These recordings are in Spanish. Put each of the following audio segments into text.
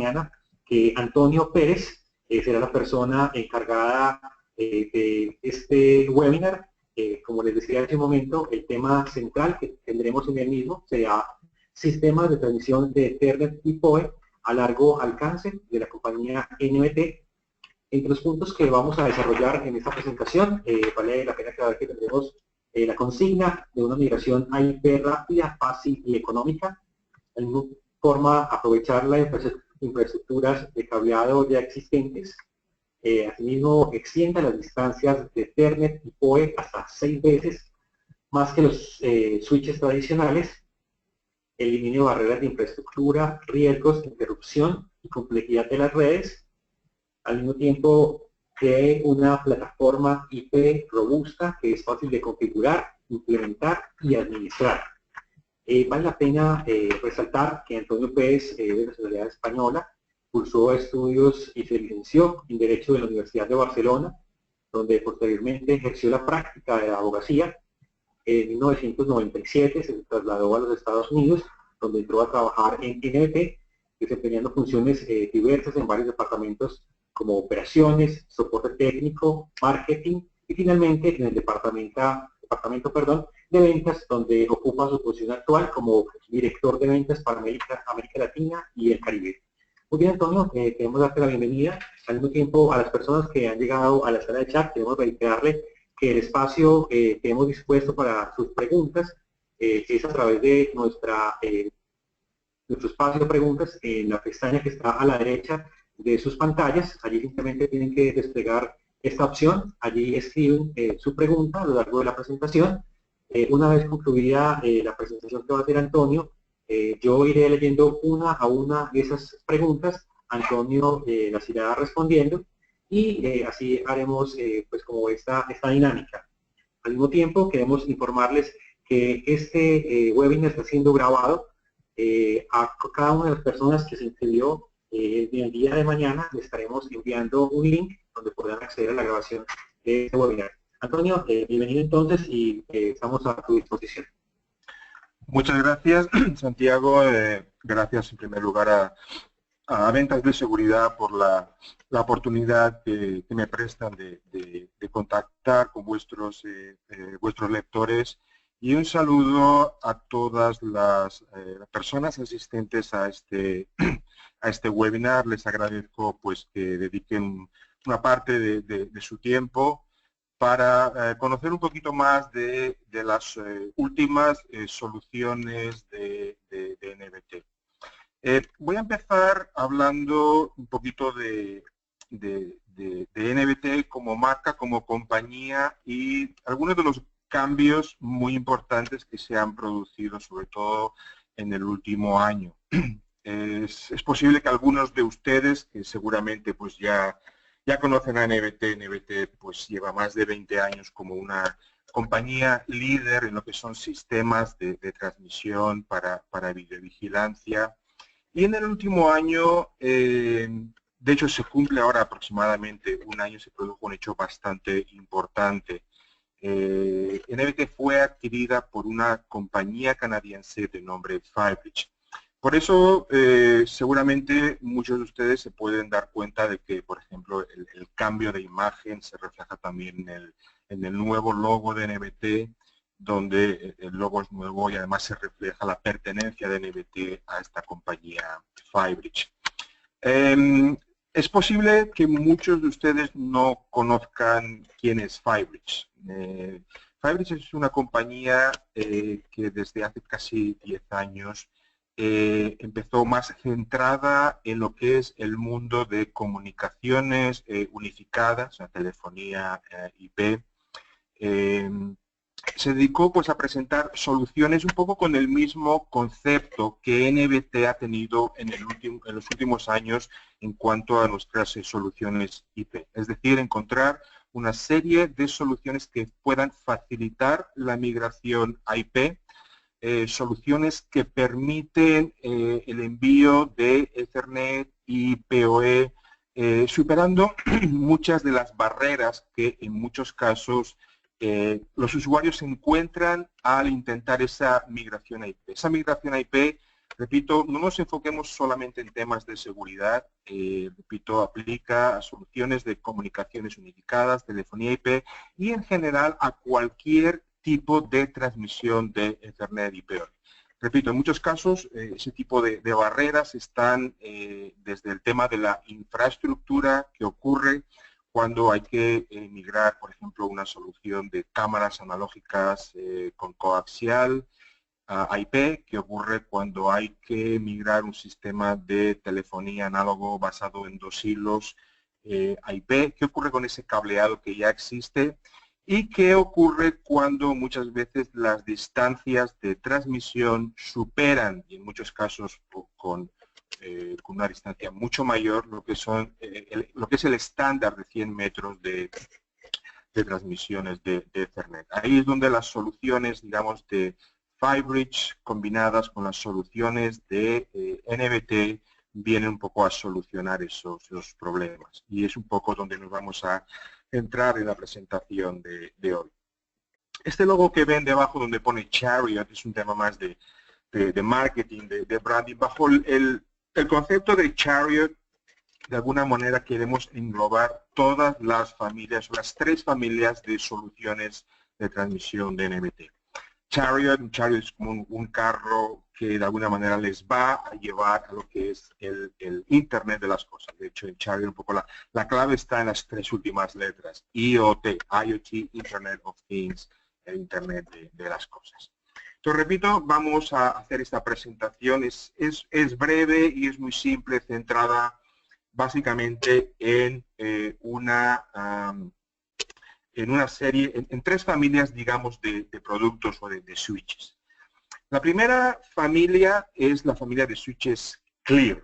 mañana que Antonio Pérez será la persona encargada de este webinar. Como les decía hace un momento, el tema central que tendremos en el mismo será sistemas de transmisión de Ethernet y PoE a largo alcance de la compañía NBT. Entre los puntos que vamos a desarrollar en esta presentación, vale la pena aclarar que tendremos la consigna de una migración a IP rápida, fácil y económica. De alguna forma, aprovechar las infraestructuras de cableado ya existentes. Asimismo, extienda las distancias de Ethernet y PoE hasta 6 veces más que los switches tradicionales. Elimine barreras de infraestructura, riesgos, interrupción y complejidad de las redes. Al mismo tiempo, cree una plataforma IP robusta que es fácil de configurar, implementar y administrar. Vale la pena resaltar que Antonio Pérez, de nacionalidad española, cursó estudios y se licenció en Derecho de la Universidad de Barcelona, donde posteriormente ejerció la práctica de la abogacía. En 1997 se trasladó a los Estados Unidos, donde entró a trabajar en NBT, desempeñando funciones diversas en varios departamentos como operaciones, soporte técnico, marketing y finalmente en el departamento de ventas, donde ocupa su posición actual como director de ventas para América Latina y el Caribe. Muy bien, Antonio, queremos darte la bienvenida. Al mismo tiempo, a las personas que han llegado a la sala de chat, queremos reiterarle que el espacio que hemos dispuesto para sus preguntas es a través de nuestro espacio de preguntas en la pestaña que está a la derecha de sus pantallas. Allí simplemente tienen que desplegar esta opción. Allí escriben su pregunta a lo largo de la presentación. Una vez concluida la presentación que va a hacer Antonio, yo iré leyendo una a una de esas preguntas. Antonio las irá respondiendo y así haremos pues como esta dinámica. Al mismo tiempo queremos informarles que este webinar está siendo grabado. A cada una de las personas que se inscribió el día de mañana le estaremos enviando un link donde podrán acceder a la grabación de este webinar. Antonio, bienvenido entonces y estamos a tu disposición. Muchas gracias, Santiago. Gracias en primer lugar a Ventas de Seguridad por la oportunidad que me prestan de contactar con vuestros lectores, y un saludo a todas las personas asistentes a este webinar. Les agradezco pues que dediquen una parte de su tiempo para conocer un poquito más de las últimas soluciones de NBT. Voy a empezar hablando un poquito de NBT como marca, como compañía, y algunos de los cambios muy importantes que se han producido, sobre todo en el último año. Es posible que algunos de ustedes, que seguramente pues ya conocen a NBT pues lleva más de 20 años como una compañía líder en lo que son sistemas de transmisión para videovigilancia. Y en el último año, de hecho se cumple ahora aproximadamente un año, se produjo un hecho bastante importante. NBT fue adquirida por una compañía canadiense de nombre Firebridge. Por eso, seguramente muchos de ustedes se pueden dar cuenta de que, por ejemplo, el cambio de imagen se refleja también en el nuevo logo de NBT, donde el logo es nuevo y además se refleja la pertenencia de NBT a esta compañía Firebridge. Es posible que muchos de ustedes no conozcan quién es Firebridge. Firebridge es una compañía que desde hace casi 10 años empezó más centrada en lo que es el mundo de comunicaciones unificadas, la telefonía IP. Se dedicó pues a presentar soluciones un poco con el mismo concepto que NBT ha tenido en los últimos años en cuanto a nuestras soluciones IP. Es decir, encontrar una serie de soluciones que puedan facilitar la migración a IP, soluciones que permiten el envío de Ethernet y PoE, superando muchas de las barreras que en muchos casos los usuarios se encuentran al intentar esa migración a IP. Esa migración a IP Repito, no nos enfoquemos solamente en temas de seguridad, repito, aplica a soluciones de comunicaciones unificadas, telefonía IP y en general a cualquier tipo de transmisión de Ethernet y peor. Repito, en muchos casos ese tipo de barreras están desde el tema de la infraestructura que ocurre cuando hay que migrar, por ejemplo, una solución de cámaras analógicas con coaxial a IP, que ocurre cuando hay que migrar un sistema de telefonía análogo basado en 2 hilos a IP, qué ocurre con ese cableado que ya existe y qué ocurre cuando muchas veces las distancias de transmisión superan, y en muchos casos con una distancia mucho mayor, lo que es el estándar de 100 metros de transmisiones de Ethernet. Ahí es donde las soluciones, digamos, de FiBridge combinadas con las soluciones de NBT vienen un poco a solucionar esos problemas. Y es un poco donde nos vamos a entrar en la presentación de hoy. Este logo que ven debajo donde pone Chariot es un tema más de marketing, de branding. Bajo el concepto de Chariot, de alguna manera queremos englobar todas las familias, las 3 familias de soluciones de transmisión de NBT. Chariot es como un carro que de alguna manera les va a llevar a lo que es el Internet de las cosas. De hecho, en Chariot un poco la clave está en las 3 últimas letras. IoT, Internet of Things, el Internet de las cosas. Entonces, repito, vamos a hacer esta presentación. Es breve y es muy simple, centrada básicamente en una serie, en 3 familias, digamos, de productos o de switches. La primera familia es la familia de switches Clear.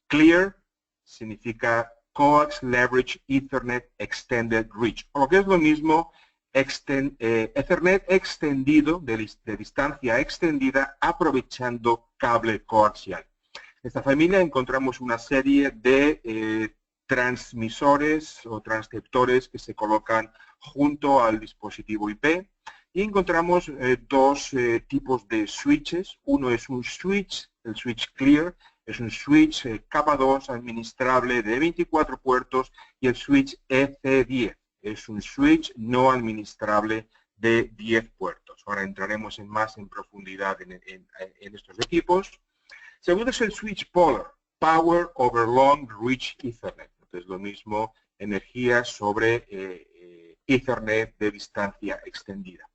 Clear significa Coax Leverage Ethernet Extended Reach, o lo que es lo mismo, Ethernet extendido, de distancia extendida, aprovechando cable coaxial. En esta familia encontramos una serie de transmisores o transceptores que se colocan junto al dispositivo IP y encontramos 2 tipos de switches. Uno es un switch, el switch Clear, es un switch capa 2 administrable de 24 puertos y el switch EC10 es un switch no administrable de 10 puertos. Ahora entraremos más en profundidad en estos equipos. Segundo es el switch Polar, Power over Long Reach Ethernet. Entonces, lo mismo, energía sobre Ethernet de distancia extendida.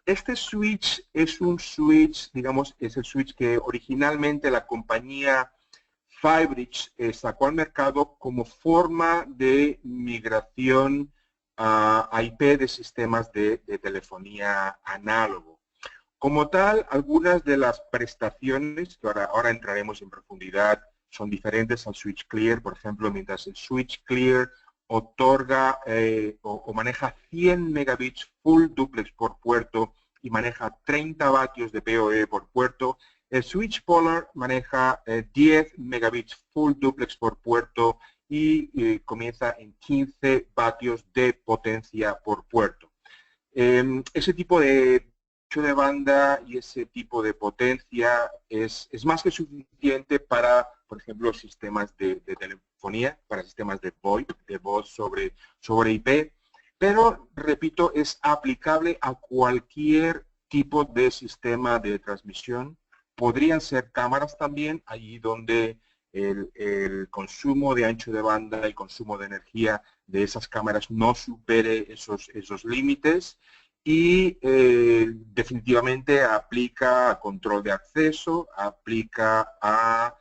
Este switch es un switch, digamos, es el switch que originalmente la compañía FiBridge sacó al mercado como forma de migración a IP de sistemas de telefonía análogo. Como tal, algunas de las prestaciones, que ahora entraremos en profundidad, son diferentes al switch Clear. Por ejemplo, mientras el switch Clear otorga o maneja 100 megabits full duplex por puerto y maneja 30 vatios de PoE por puerto, el switch Polar maneja 10 megabits full duplex por puerto y comienza en 15 vatios de potencia por puerto. Ese tipo de ancho de banda y ese tipo de potencia es más que suficiente para, por ejemplo, sistemas de telefonía, para sistemas de VoIP, de voz sobre IP, pero, repito, es aplicable a cualquier tipo de sistema de transmisión. Podrían ser cámaras también, allí donde el consumo de ancho de banda, el consumo de energía de esas cámaras no supere esos límites. Y definitivamente aplica a control de acceso, aplica a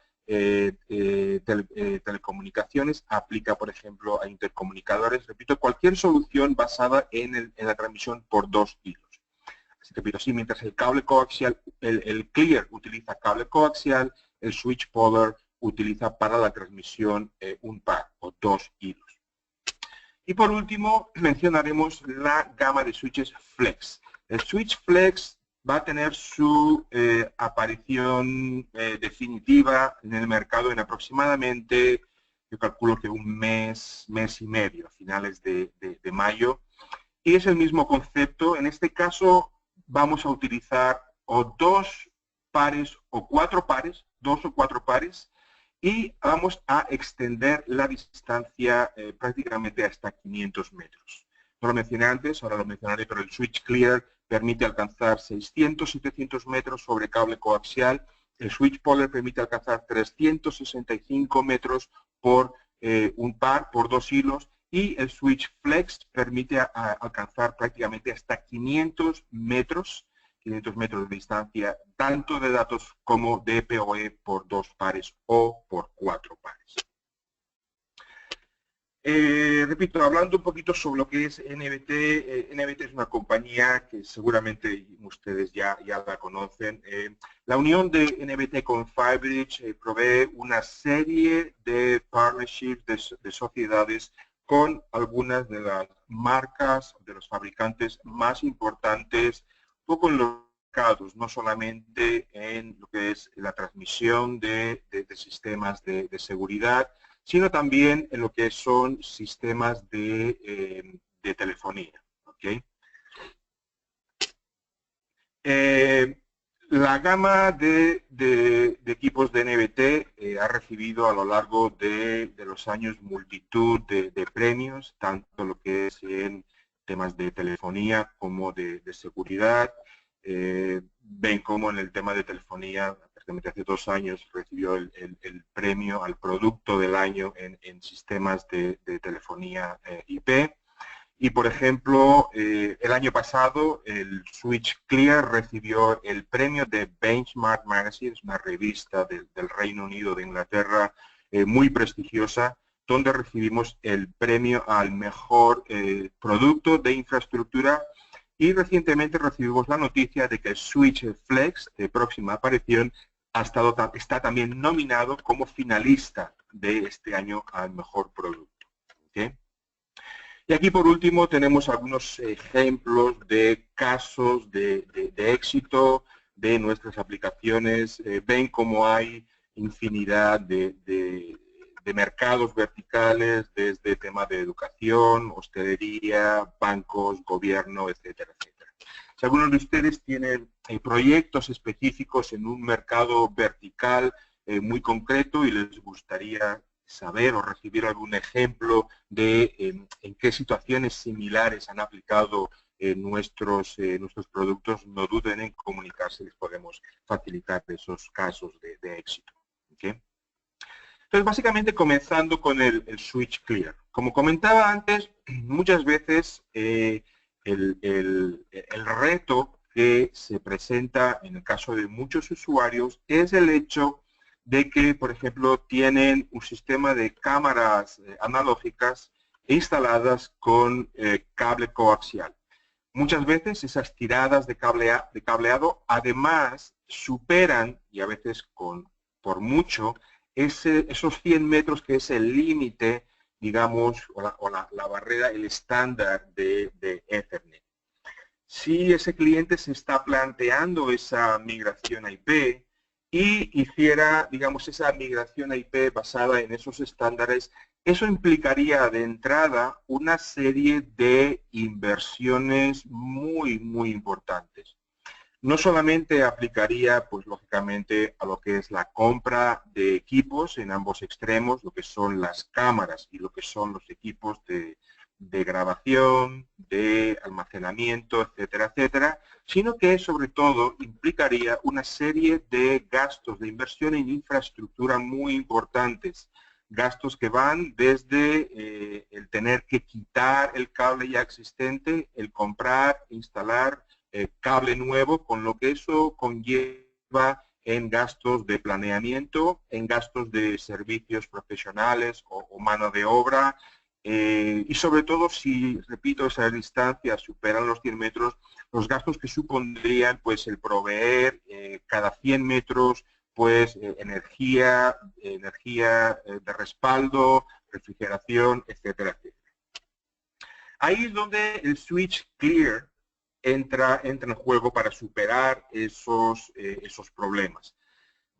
telecomunicaciones, aplica, por ejemplo, a intercomunicadores. Repito, cualquier solución basada en la transmisión por 2 hilos. Así que, repito, sí, mientras el cable coaxial, el Clear utiliza cable coaxial, el switch Polar utiliza para la transmisión un par o 2 hilos. Y por último, mencionaremos la gama de switches Flex. El switch Flex va a tener su aparición definitiva en el mercado en aproximadamente, yo calculo que un mes y medio, a finales de mayo. Y es el mismo concepto. En este caso vamos a utilizar o 2 pares o 4 pares, 2 o 4 pares, y vamos a extender la distancia prácticamente hasta 500 metros. No lo mencioné antes, ahora lo mencionaré, pero el Switch Clear permite alcanzar 600, 700 metros sobre cable coaxial. El Switch Polar permite alcanzar 365 metros por un par, por 2 hilos, y el Switch Flex permite alcanzar prácticamente hasta 500 metros de distancia, tanto de datos como de PoE por 2 pares o por 4 pares. Repito, hablando un poquito sobre lo que es NBT, NBT es una compañía que seguramente ustedes ya la conocen. La unión de NBT con Firebridge provee una serie de partnerships, de sociedades con algunas de las marcas, de los fabricantes más importantes, un poco en los mercados, no solamente en lo que es la transmisión de sistemas de seguridad, sino también en lo que son sistemas de telefonía. ¿Okay? La gama de equipos de NBT ha recibido a lo largo de los años multitud de premios, tanto lo que es en temas de telefonía como de seguridad. Ven como en el tema de telefonía, prácticamente hace 2 años recibió el premio al producto del año en sistemas de telefonía IP. Y, por ejemplo, el año pasado el Switch Clear recibió el premio de Benchmark Magazine, es una revista del Reino Unido, de Inglaterra, muy prestigiosa, donde recibimos el premio al mejor producto de infraestructura. Y recientemente recibimos la noticia de que el Switch Flex, de próxima aparición, está también nominado como finalista de este año al mejor producto. ¿Okay? Y aquí, por último, tenemos algunos ejemplos de casos de éxito de nuestras aplicaciones. Ven cómo hay infinidad de mercados verticales, desde temas de educación, hostelería, bancos, gobierno, etcétera, etcétera. Si algunos de ustedes tienen proyectos específicos en un mercado vertical muy concreto y les gustaría saber o recibir algún ejemplo de en qué situaciones similares han aplicado nuestros productos, no duden en comunicarse, les podemos facilitar esos casos de éxito. ¿Okay? Entonces, básicamente, comenzando con el Switch Clear. Como comentaba antes, muchas veces el reto que se presenta en el caso de muchos usuarios es el hecho de que, por ejemplo, tienen un sistema de cámaras analógicas instaladas con cable coaxial. Muchas veces esas tiradas de cableado además superan, y a veces por mucho, esos 100 metros que es el límite, digamos, o la barrera, el estándar de Ethernet. Si ese cliente se está planteando esa migración a IP y hiciera, digamos, esa migración a IP basada en esos estándares, eso implicaría de entrada una serie de inversiones muy, muy importantes. No solamente aplicaría, pues lógicamente, a lo que es la compra de equipos en ambos extremos, lo que son las cámaras y lo que son los equipos de grabación, de almacenamiento, etcétera, etcétera, sino que sobre todo implicaría una serie de gastos de inversión en infraestructura muy importantes. Gastos que van desde el tener que quitar el cable ya existente, el comprar, instalar cable nuevo, con lo que eso conlleva en gastos de planeamiento, en gastos de servicios profesionales o mano de obra, y sobre todo si, repito, esas distancias superan los 100 metros, los gastos que supondrían pues el proveer cada 100 metros pues energía de respaldo, refrigeración, etcétera, etcétera. Ahí es donde el Switch Clear entra en juego para superar esos problemas.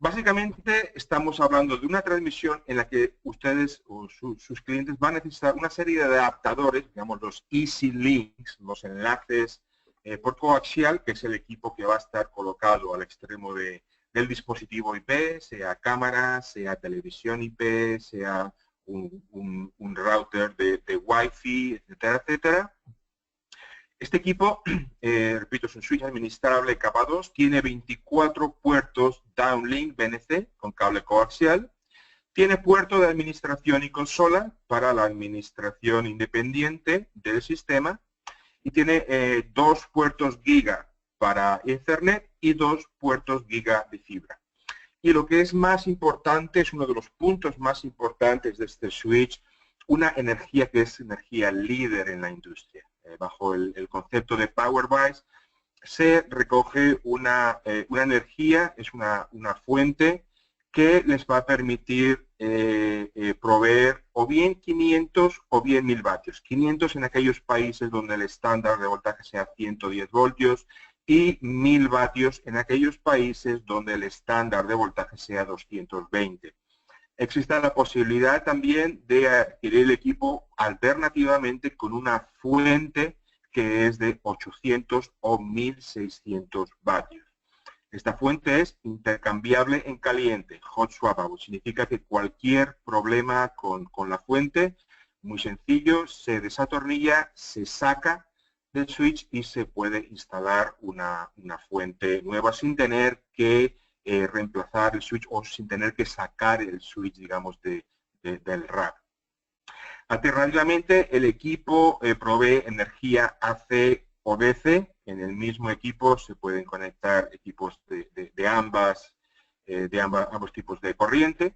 Básicamente estamos hablando de una transmisión en la que ustedes o sus clientes van a necesitar una serie de adaptadores, digamos los Easy Links, los enlaces por coaxial, que es el equipo que va a estar colocado al extremo de el dispositivo IP, sea cámara, sea televisión IP, sea un router de Wi-Fi, etcétera, etcétera. Este equipo, repito, es un switch administrable capa 2, tiene 24 puertos downlink BNC con cable coaxial, tiene puerto de administración y consola para la administración independiente del sistema y tiene 2 puertos giga para Ethernet y 2 puertos giga de fibra. Y lo que es más importante, es uno de los puntos más importantes de este switch, una energía que es energía líder en la industria. Bajo el concepto de PowerBuys se recoge una energía, es una fuente que les va a permitir proveer o bien 500 o bien 1000 vatios. 500 en aquellos países donde el estándar de voltaje sea 110 voltios y 1000 vatios en aquellos países donde el estándar de voltaje sea 220. Existe la posibilidad también de adquirir el equipo alternativamente con una fuente que es de 800 o 1600 vatios. Esta fuente es intercambiable en caliente, hot swappable. Significa que cualquier problema con la fuente, muy sencillo, se desatornilla, se saca del switch y se puede instalar una fuente nueva sin tener que reemplazar el switch o sin tener que sacar el switch, digamos, del rack. Alternativamente, el equipo provee energía AC o DC. En el mismo equipo se pueden conectar equipos de ambos tipos de corriente.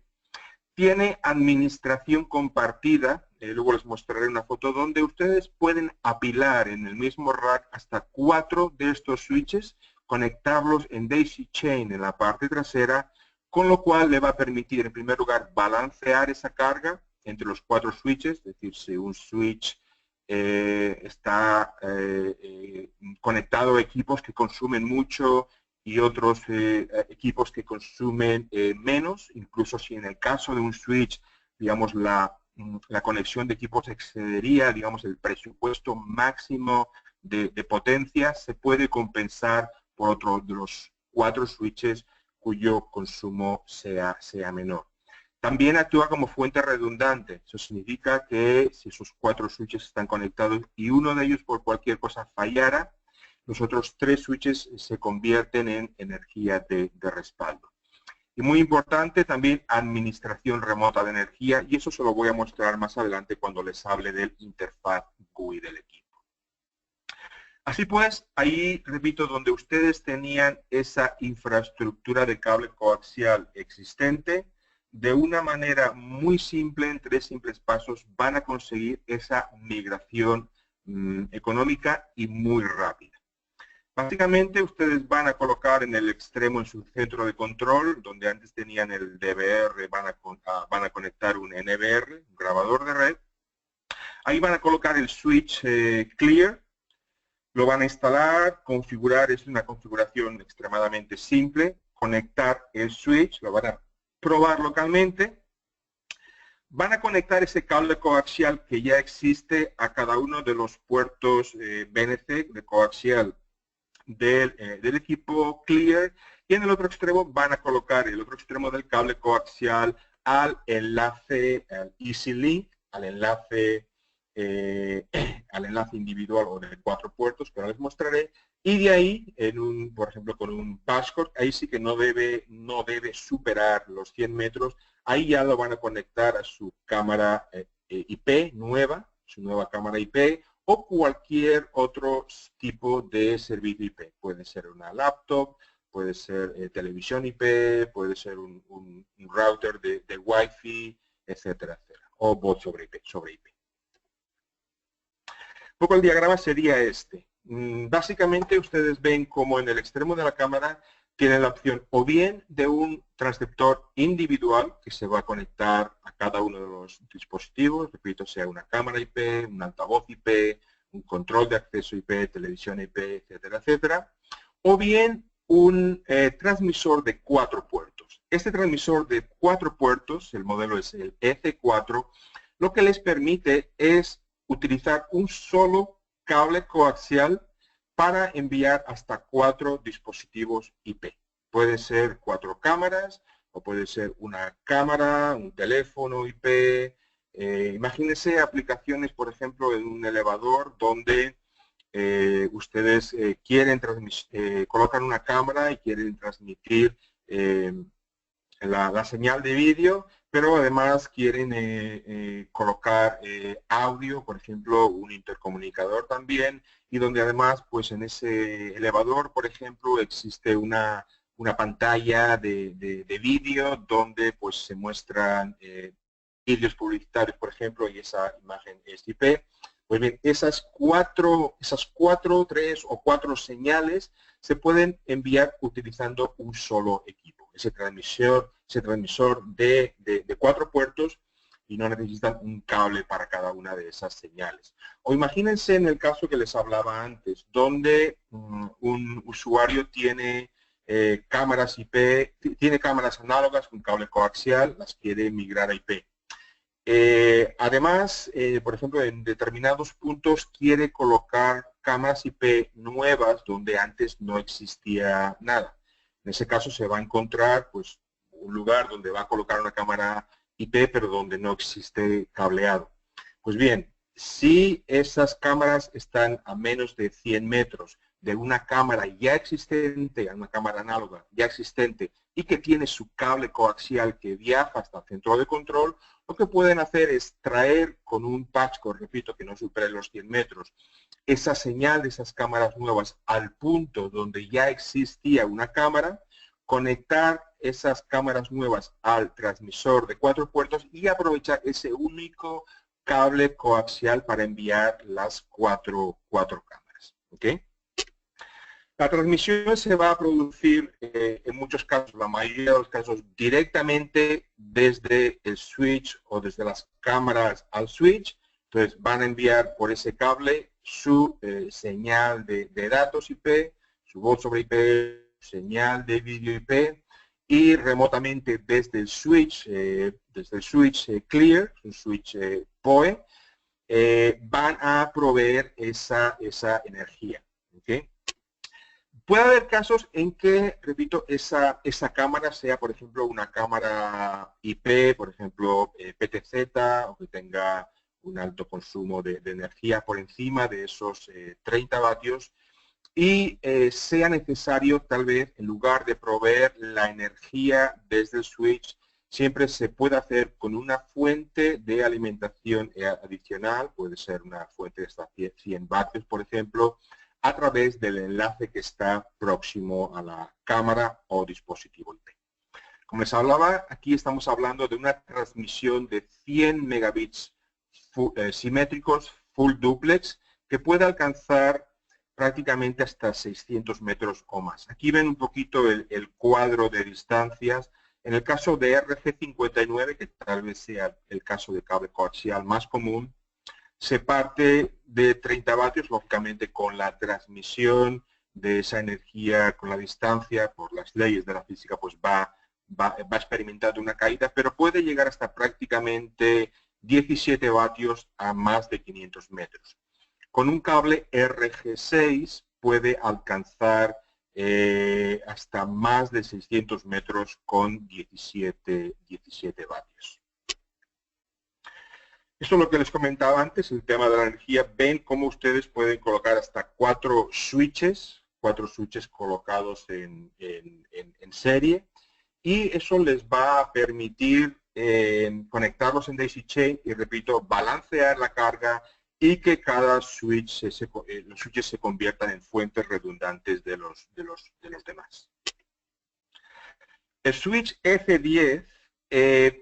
Tiene administración compartida, luego les mostraré una foto donde ustedes pueden apilar en el mismo rack hasta 4 de estos switches, conectarlos en daisy chain en la parte trasera, con lo cual le va a permitir en primer lugar balancear esa carga entre los 4 switches, es decir, si un switch está conectado a equipos que consumen mucho y otros equipos que consumen menos, incluso si en el caso de un switch, digamos, la conexión de equipos excedería, digamos, el presupuesto máximo de potencia, se puede compensar por otro de los 4 switches cuyo consumo sea menor. También actúa como fuente redundante. Eso significa que si esos 4 switches están conectados y uno de ellos por cualquier cosa fallara, los otros 3 switches se convierten en energía de respaldo. Y muy importante también administración remota de energía, y eso se lo voy a mostrar más adelante cuando les hable del interfaz GUI del equipo. Así pues, ahí, repito, donde ustedes tenían esa infraestructura de cable coaxial existente, de una manera muy simple, en 3 simples pasos, van a conseguir esa migración económica y muy rápida. Básicamente, ustedes van a colocar en el extremo, en su centro de control, donde antes tenían el DVR, van a conectar un NVR, un grabador de red. Ahí van a colocar el switch Clear, lo van a instalar, configurar, es una configuración extremadamente simple, conectar el switch, lo van a probar localmente, van a conectar ese cable coaxial que ya existe a cada uno de los puertos BNC de coaxial del equipo Clear, y en el otro extremo van a colocar el otro extremo del cable coaxial al enlace EasyLink, al enlace individual o de 4 puertos que ahora les mostraré, y de ahí, por ejemplo, con un passcode, ahí sí que no debe superar los 100 metros, ahí ya lo van a conectar a su cámara IP nueva, su nueva cámara IP, o cualquier otro tipo de servicio IP. Puede ser una laptop, puede ser televisión IP, puede ser un router de Wi-Fi, etcétera, etcétera, o voz sobre IP. Un poco el diagrama sería este. Básicamente ustedes ven como en el extremo de la cámara tienen la opción o bien de un transceptor individual que se va a conectar a cada uno de los dispositivos, repito, sea una cámara IP, un altavoz IP, un control de acceso IP, televisión IP, etcétera, etcétera, o bien un transmisor de 4 puertos. Este transmisor de 4 puertos, el modelo es el EC4, lo que les permite es utilizar un solo cable coaxial para enviar hasta 4 dispositivos IP. Puede ser 4 cámaras, o puede ser una cámara, un teléfono IP. Imagínense aplicaciones, por ejemplo, en un elevador donde ustedes colocan una cámara y quieren transmitir la señal de vídeo, pero además quieren colocar audio, por ejemplo, un intercomunicador también, y donde además, pues en ese elevador, por ejemplo, existe una pantalla de vídeo donde pues se muestran vídeos publicitarios, por ejemplo, y esa imagen es IP. Pues bien, esas cuatro, 3 o 4 señales se pueden enviar utilizando un solo equipo. Ese transmisor de 4 puertos, y no necesitan un cable para cada una de esas señales. O imagínense en el caso que les hablaba antes, donde un usuario tiene cámaras IP, tiene cámaras análogas con cable coaxial, las quiere migrar a IP. Además, por ejemplo, en determinados puntos quiere colocar cámaras IP nuevas donde antes no existía nada. En ese caso se va a encontrar pues, un lugar donde va a colocar una cámara IP, pero donde no existe cableado. Pues bien, si esas cámaras están a menos de 100 metros de una cámara ya existente, una cámara análoga ya existente, y que tiene su cable coaxial que viaja hasta el centro de control, lo que pueden hacer es traer con un patchcord, repito, que no supere los 100 metros, esa señal de esas cámaras nuevas al punto donde ya existía una cámara, conectar esas cámaras nuevas al transmisor de 4 puertos y aprovechar ese único cable coaxial para enviar las cuatro cámaras. ¿Ok? La transmisión se va a producir en muchos casos, la mayoría de los casos, directamente desde el switch o desde las cámaras al switch. Entonces van a enviar por ese cable su señal de datos IP, su voz sobre IP, señal de vídeo IP, y remotamente desde el switch Clear, un switch PoE, van a proveer esa energía. ¿Okay? Puede haber casos en que, repito, esa cámara sea, por ejemplo, una cámara IP, por ejemplo, PTZ, o que tenga un alto consumo de energía por encima de esos 30 vatios, y sea necesario, tal vez, en lugar de proveer la energía desde el switch, siempre se puede hacer con una fuente de alimentación adicional, puede ser una fuente de hasta 100 vatios, por ejemplo, a través del enlace que está próximo a la cámara o dispositivo IP. Como les hablaba, aquí estamos hablando de una transmisión de 100 megabits simétricos full duplex que puede alcanzar prácticamente hasta 600 metros o más. Aquí ven un poquito el cuadro de distancias. En el caso de RG59, que tal vez sea el caso de cable coaxial más común, se parte de 30 vatios, lógicamente con la transmisión de esa energía con la distancia, por las leyes de la física, pues va experimentando una caída, pero puede llegar hasta prácticamente 17 vatios a más de 500 metros. Con un cable RG6 puede alcanzar hasta más de 600 metros con 17 vatios. Esto es lo que les comentaba antes, el tema de la energía. Ven cómo ustedes pueden colocar hasta 4 switches colocados en serie, y eso les va a permitir conectarlos en daisy chain y, repito, balancear la carga y que cada switch, los switches se conviertan en fuentes redundantes de los demás. El switch F10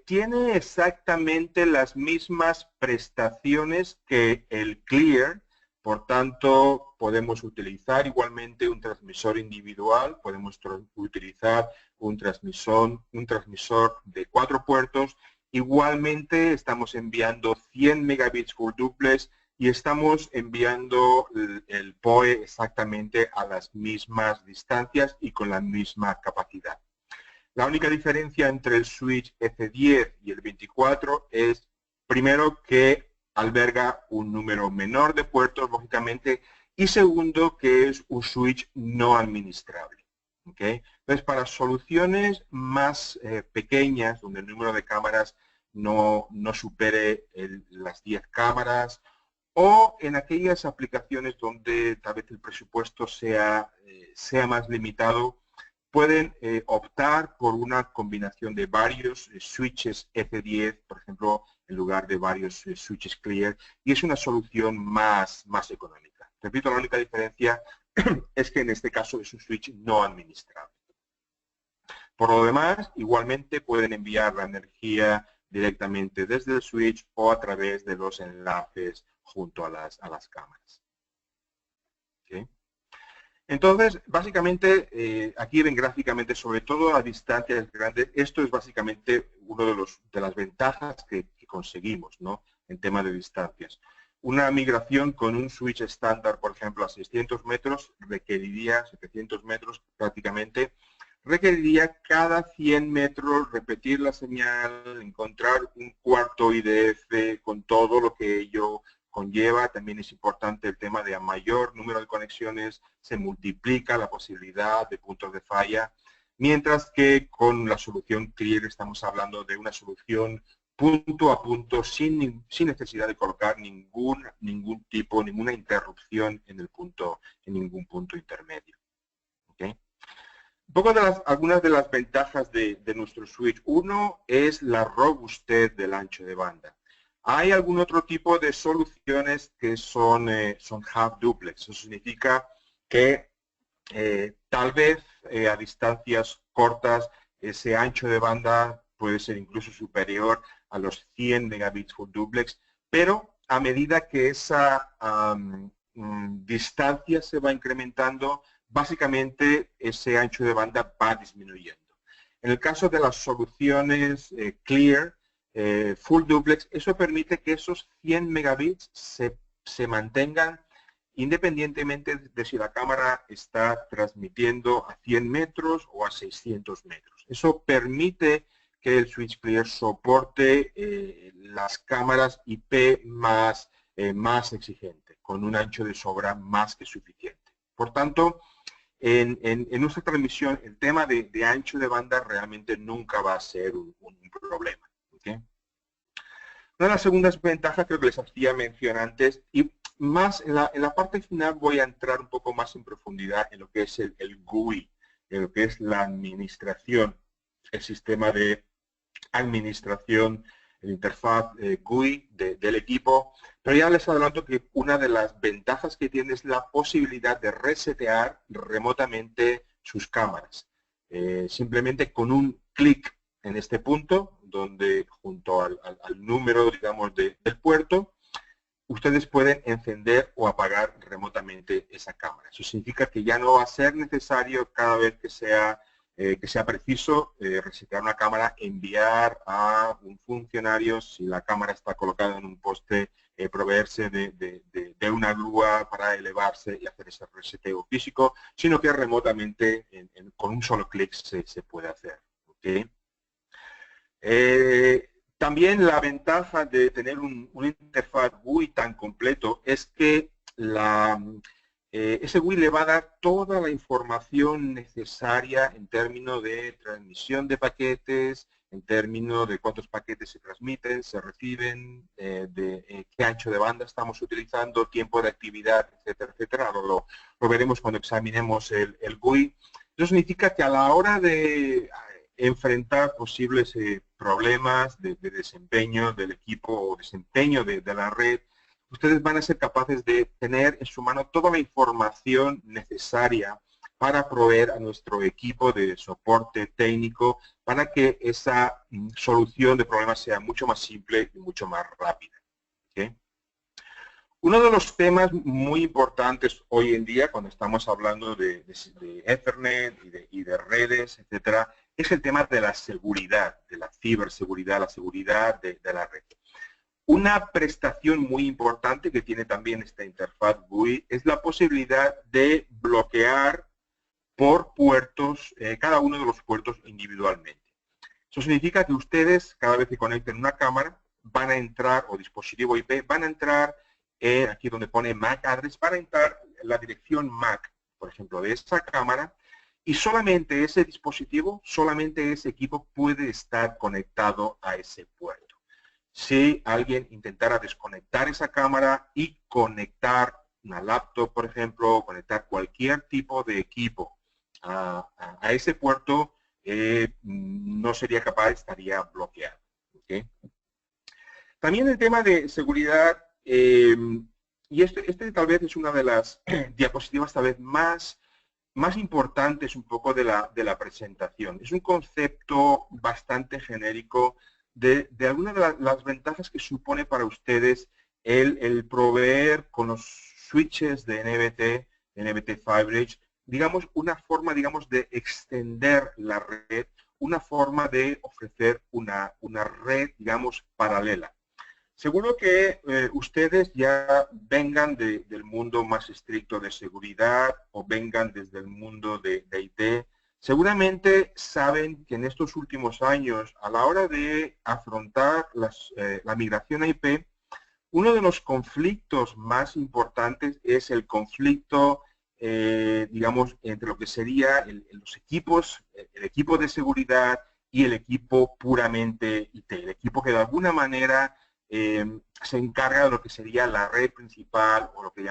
tiene exactamente las mismas prestaciones que el Clear, por tanto podemos utilizar igualmente un transmisor individual, podemos utilizar un transmisor de 4 puertos, igualmente estamos enviando 100 megabits full duplex y estamos enviando el PoE exactamente a las mismas distancias y con la misma capacidad. La única diferencia entre el switch F10 y el 24 es, primero, que alberga un número menor de puertos, lógicamente, y segundo, que es un switch no administrable. ¿Okay? Entonces, para soluciones más pequeñas, donde el número de cámaras no supere las 10 cámaras, o en aquellas aplicaciones donde tal vez el presupuesto sea más limitado, pueden optar por una combinación de varios switches F10, por ejemplo, en lugar de varios switches Clear, y es una solución más económica. Repito, la única diferencia es que en este caso es un switch no administrado. Por lo demás, igualmente pueden enviar la energía directamente desde el switch o a través de los enlaces junto a las cámaras. ¿Okay? Entonces, básicamente, aquí ven gráficamente, sobre todo a distancias grandes, esto es básicamente una de las ventajas que conseguimos, ¿no?, en tema de distancias. Una migración con un switch estándar, por ejemplo, a 600 metros, requeriría 700 metros prácticamente, requeriría cada 100 metros repetir la señal, encontrar un cuarto IDF con todo lo que ello conlleva. También es importante el tema de a mayor número de conexiones se multiplica la posibilidad de puntos de falla, mientras que con la solución Clear estamos hablando de una solución punto a punto sin necesidad de colocar ninguna interrupción en ningún punto intermedio. ¿Okay? Un poco algunas de las ventajas de nuestro switch. Uno es la robustez del ancho de banda. Hay algún otro tipo de soluciones que son half duplex. Eso significa que tal vez a distancias cortas ese ancho de banda puede ser incluso superior a los 100 megabits full duplex, pero a medida que esa distancia se va incrementando, básicamente ese ancho de banda va disminuyendo. En el caso de las soluciones Clear, full duplex, eso permite que esos 100 megabits se mantengan independientemente de si la cámara está transmitiendo a 100 metros o a 600 metros. Eso permite que el switch Clear soporte las cámaras IP más exigente, con un ancho de sobra más que suficiente. Por tanto, en nuestra transmisión, el tema de ancho de banda realmente nunca va a ser un problema. ¿Okay? Una de las segundas ventajas, creo que les hacía mención antes, y más en la parte final voy a entrar un poco más en profundidad en lo que es el GUI, en lo que es la administración, el sistema de administración, el interfaz GUI del equipo. Pero ya les adelanto que una de las ventajas que tiene es la posibilidad de resetear remotamente sus cámaras. Simplemente con un clic en este punto, donde junto al número, digamos, del puerto, ustedes pueden encender o apagar remotamente esa cámara. Eso significa que ya no va a ser necesario cada vez que sea preciso resetear una cámara, enviar a un funcionario, si la cámara está colocada en un poste, proveerse de una grúa para elevarse y hacer ese reseteo físico, sino que remotamente con un solo clic se puede hacer. ¿Okay? También la ventaja de tener un interfaz GUI tan completo es que ese GUI le va a dar toda la información necesaria en términos de transmisión de paquetes, en términos de cuántos paquetes se transmiten, se reciben, qué ancho de banda estamos utilizando, tiempo de actividad, etcétera, etcétera. Lo veremos cuando examinemos el GUI. Eso significa que a la hora de enfrentar posibles problemas de desempeño del equipo o desempeño de la red, ustedes van a ser capaces de tener en su mano toda la información necesaria para proveer a nuestro equipo de soporte técnico para que esa solución de problemas sea mucho más simple y mucho más rápida. ¿Okay? Uno de los temas muy importantes hoy en día, cuando estamos hablando de Ethernet y de redes, etcétera, es el tema de la seguridad, de la ciberseguridad, la seguridad de la red. Una prestación muy importante que tiene también esta interfaz GUI es la posibilidad de bloquear por puertos, cada uno de los puertos individualmente. Eso significa que ustedes, cada vez que conecten una cámara, van a entrar, o dispositivo IP, van a entrar aquí donde pone MAC address, para entrar la dirección MAC, por ejemplo, de esa cámara, y solamente ese dispositivo, solamente ese equipo puede estar conectado a ese puerto. Si alguien intentara desconectar esa cámara y conectar una laptop, por ejemplo, conectar cualquier tipo de equipo a ese puerto, no sería capaz, estaría bloqueado. ¿Okay? También el tema de seguridad, y este tal vez es una de las diapositivas tal vez más importantes un poco de la presentación. Es un concepto bastante genérico de algunas de las ventajas que supone para ustedes el proveer con los switches de NBT FiberEdge, digamos, una forma, digamos, de extender la red, una forma de ofrecer una red, digamos, paralela. Seguro que ustedes ya vengan del mundo más estricto de seguridad o vengan desde el mundo de IT. Seguramente saben que en estos últimos años, a la hora de afrontar la migración a IP, uno de los conflictos más importantes es el conflicto, digamos, entre lo que sería los equipos, el equipo de seguridad y el equipo puramente IT, el equipo que de alguna manera se encarga de lo que sería la red principal o lo que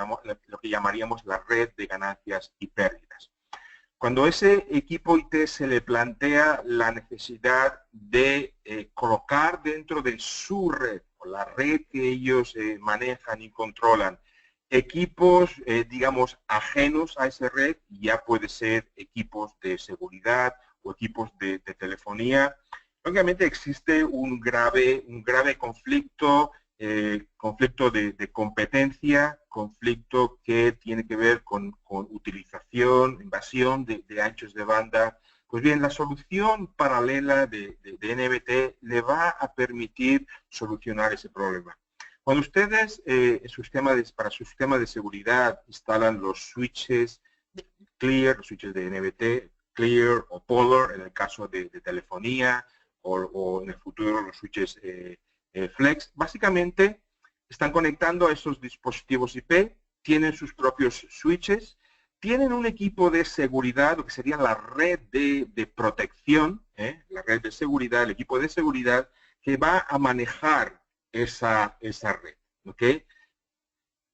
llamaríamos la red de ganancias y pérdidas. Cuando ese equipo IT se le plantea la necesidad de colocar dentro de su red, o la red que ellos manejan y controlan, equipos, digamos, ajenos a esa red, ya puede ser equipos de seguridad o equipos de telefonía, obviamente existe un grave conflicto, conflicto de competencia, conflicto que tiene que ver con utilización, invasión de anchos de banda. Pues bien, la solución paralela de NBT le va a permitir solucionar ese problema. Cuando ustedes para su sistema de seguridad instalan los switches Clear, los switches de NBT, Clear o Polar en el caso de telefonía, o en el futuro los switches Flex, básicamente están conectando a esos dispositivos IP, tienen sus propios switches, tienen un equipo de seguridad, lo que sería la red de protección, la red de seguridad, el equipo de seguridad que va a manejar esa red, ¿ok?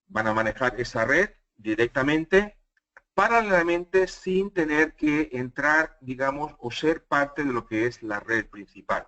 Van a manejar esa red directamente, paralelamente, sin tener que entrar, digamos, o ser parte de lo que es la red principal.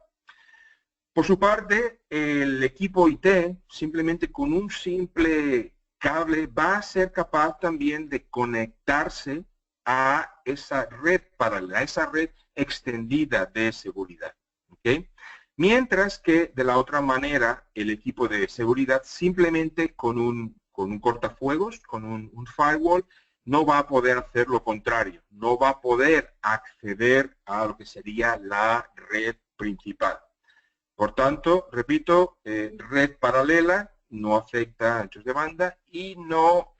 Por su parte, el equipo IT, simplemente con un simple cable, va a ser capaz también de conectarse a esa red paralela, a esa red extendida de seguridad. ¿Okay? Mientras que, de la otra manera, el equipo de seguridad simplemente con un cortafuegos, con un firewall, no va a poder hacer lo contrario, no va a poder acceder a lo que sería la red principal. Por tanto, repito, red paralela no afecta a anchos de banda y no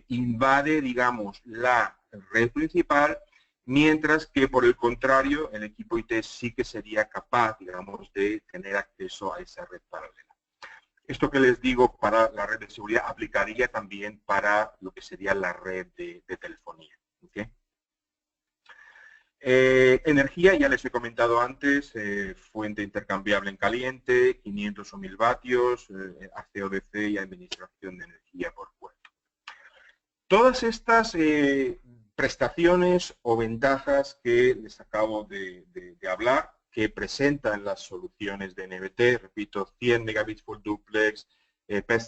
invade, digamos, la red principal, mientras que, por el contrario, el equipo IT sí que sería capaz, digamos, de tener acceso a esa red paralela. Esto que les digo para la red de seguridad aplicaría también para lo que sería la red de telefonía. ¿Okay? Energía, ya les he comentado antes, fuente intercambiable en caliente, 500 o 1000 vatios, AC/DC y administración de energía por puerto. Todas estas prestaciones o ventajas que les acabo de hablar, que presentan las soluciones de NBT, repito, 100 megabits por duplex,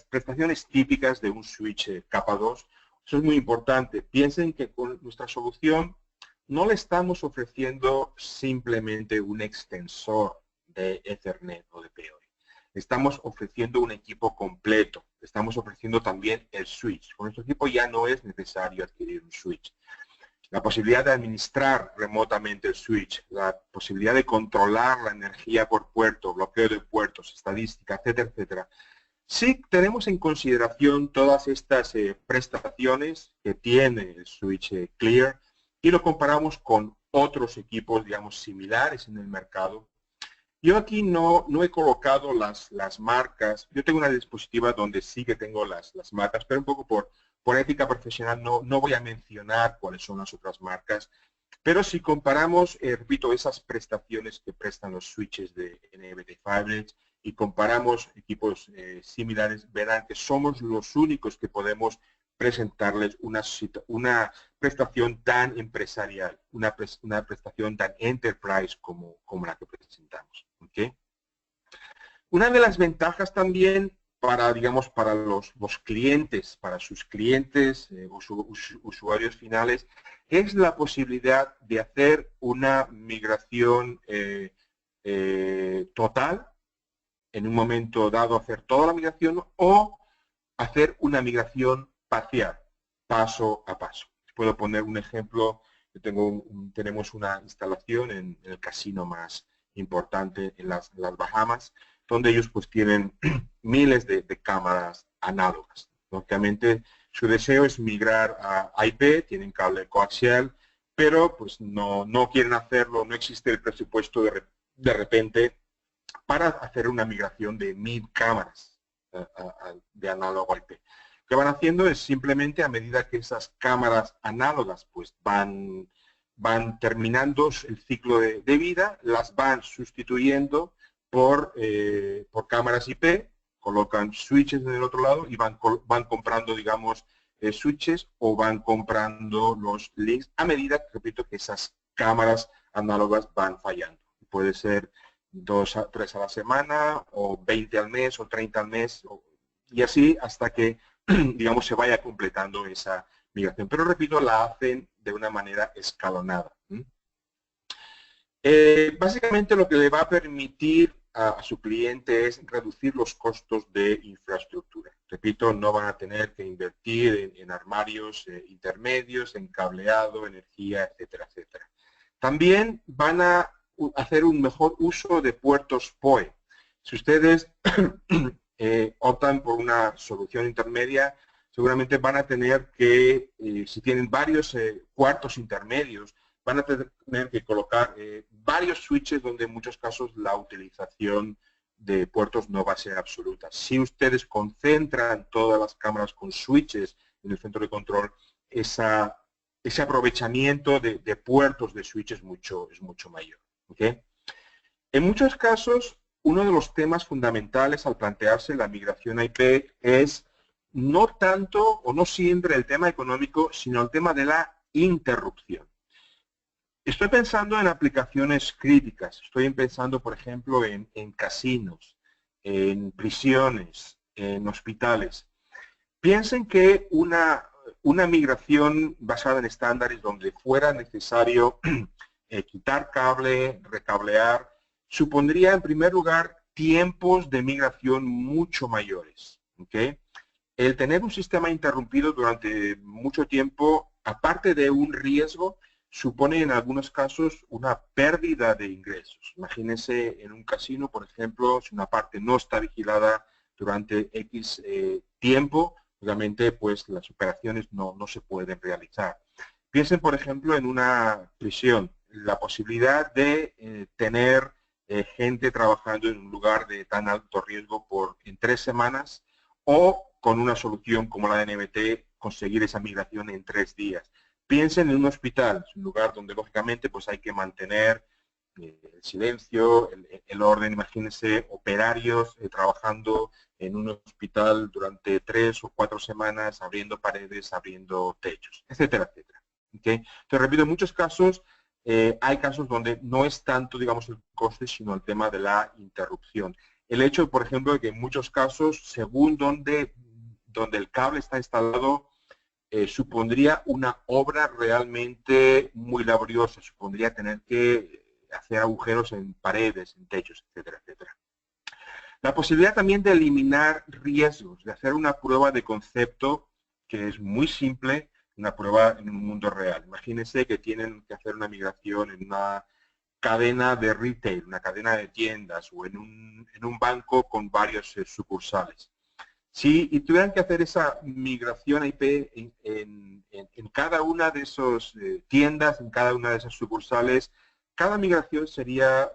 prestaciones típicas de un switch capa 2. Eso es muy importante. Piensen que con nuestra solución no le estamos ofreciendo simplemente un extensor de Ethernet o de PoE. Estamos ofreciendo un equipo completo. Estamos ofreciendo también el switch. Con nuestro equipo ya no es necesario adquirir un switch. La posibilidad de administrar remotamente el switch, la posibilidad de controlar la energía por puerto, bloqueo de puertos, estadística, etcétera, etcétera. Sí tenemos en consideración todas estas prestaciones que tiene el switch Clear y lo comparamos con otros equipos, digamos, similares en el mercado. Yo aquí no he colocado las marcas. Yo tengo una dispositiva donde sí que tengo las marcas, pero un poco por ética profesional no voy a mencionar cuáles son las otras marcas. Pero si comparamos, repito, esas prestaciones que prestan los switches de NBT Fibernet y comparamos equipos similares, verán que somos los únicos que podemos presentarles una prestación tan empresarial, una prestación tan enterprise como la que presentamos. ¿Okay? Una de las ventajas también para, digamos, para los clientes, para sus clientes o usuarios finales, es la posibilidad de hacer una migración total, en un momento dado hacer toda la migración, o hacer una migración parcial, paso a paso. Puedo poner un ejemplo. Tenemos una instalación en el casino más importante en las Bahamas, donde ellos pues tienen miles de cámaras análogas. Obviamente su deseo es migrar a IP, tienen cable coaxial, pero pues no quieren hacerlo, no existe el presupuesto de repente para hacer una migración de 1000 cámaras de análogo a IP. Lo que van haciendo es simplemente, a medida que esas cámaras análogas pues van terminando el ciclo de vida, las van sustituyendo por cámaras IP, colocan switches en el otro lado y van comprando, digamos, switches, o van comprando los links a medida, repito, que esas cámaras análogas van fallando. Puede ser 2 a 3 a la semana, o 20 al mes, o 30 al mes, y así hasta que, digamos, se vaya completando esa migración. Pero, repito, la hacen de una manera escalonada. Básicamente lo que le va a permitir a su cliente es reducir los costos de infraestructura. Repito, no van a tener que invertir en armarios intermedios, en cableado, energía, etcétera, etcétera. También van a hacer un mejor uso de puertos PoE. Si ustedes optan por una solución intermedia, seguramente van a tener que, si tienen varios cuartos intermedios, van a tener que colocar varios switches, donde en muchos casos la utilización de puertos no va a ser absoluta. Si ustedes concentran todas las cámaras con switches en el centro de control, ese aprovechamiento de puertos de switches es mucho mayor. ¿Okay? En muchos casos, uno de los temas fundamentales al plantearse la migración a IP es no tanto o no siempre el tema económico, sino el tema de la interrupción. Estoy pensando en aplicaciones críticas. Estoy pensando, por ejemplo, en casinos, en prisiones, en hospitales. Piensen que una migración basada en estándares donde fuera necesario quitar cable, recablear, supondría en primer lugar tiempos de migración mucho mayores. ¿Okay? El tener un sistema interrumpido durante mucho tiempo, aparte de un riesgo, supone en algunos casos una pérdida de ingresos. Imagínense en un casino, por ejemplo, si una parte no está vigilada durante X tiempo, obviamente pues las operaciones no se pueden realizar. Piensen, por ejemplo, en una prisión. La posibilidad de tener gente trabajando en un lugar de tan alto riesgo en 3 semanas, o con una solución como la de NBT, conseguir esa migración en 3 días. Piensen en un hospital, es un lugar donde lógicamente pues hay que mantener el silencio, el orden. Imagínense operarios trabajando en un hospital durante 3 o 4 semanas, abriendo paredes, abriendo techos, etcétera, etcétera. ¿Okay? Entonces, repito, en muchos casos hay casos donde no es tanto, digamos, el coste, sino el tema de la interrupción. El hecho, por ejemplo, de que en muchos casos, según donde el cable está instalado, supondría una obra realmente muy laboriosa, supondría tener que hacer agujeros en paredes, en techos, etcétera, etcétera. La posibilidad también de eliminar riesgos, de hacer una prueba de concepto que es muy simple, una prueba en un mundo real. Imagínense que tienen que hacer una migración en una cadena de retail, una cadena de tiendas, o en un banco con varios sucursales. Si tuvieran que hacer esa migración a IP en cada una de esas tiendas, en cada una de esas sucursales, cada migración sería,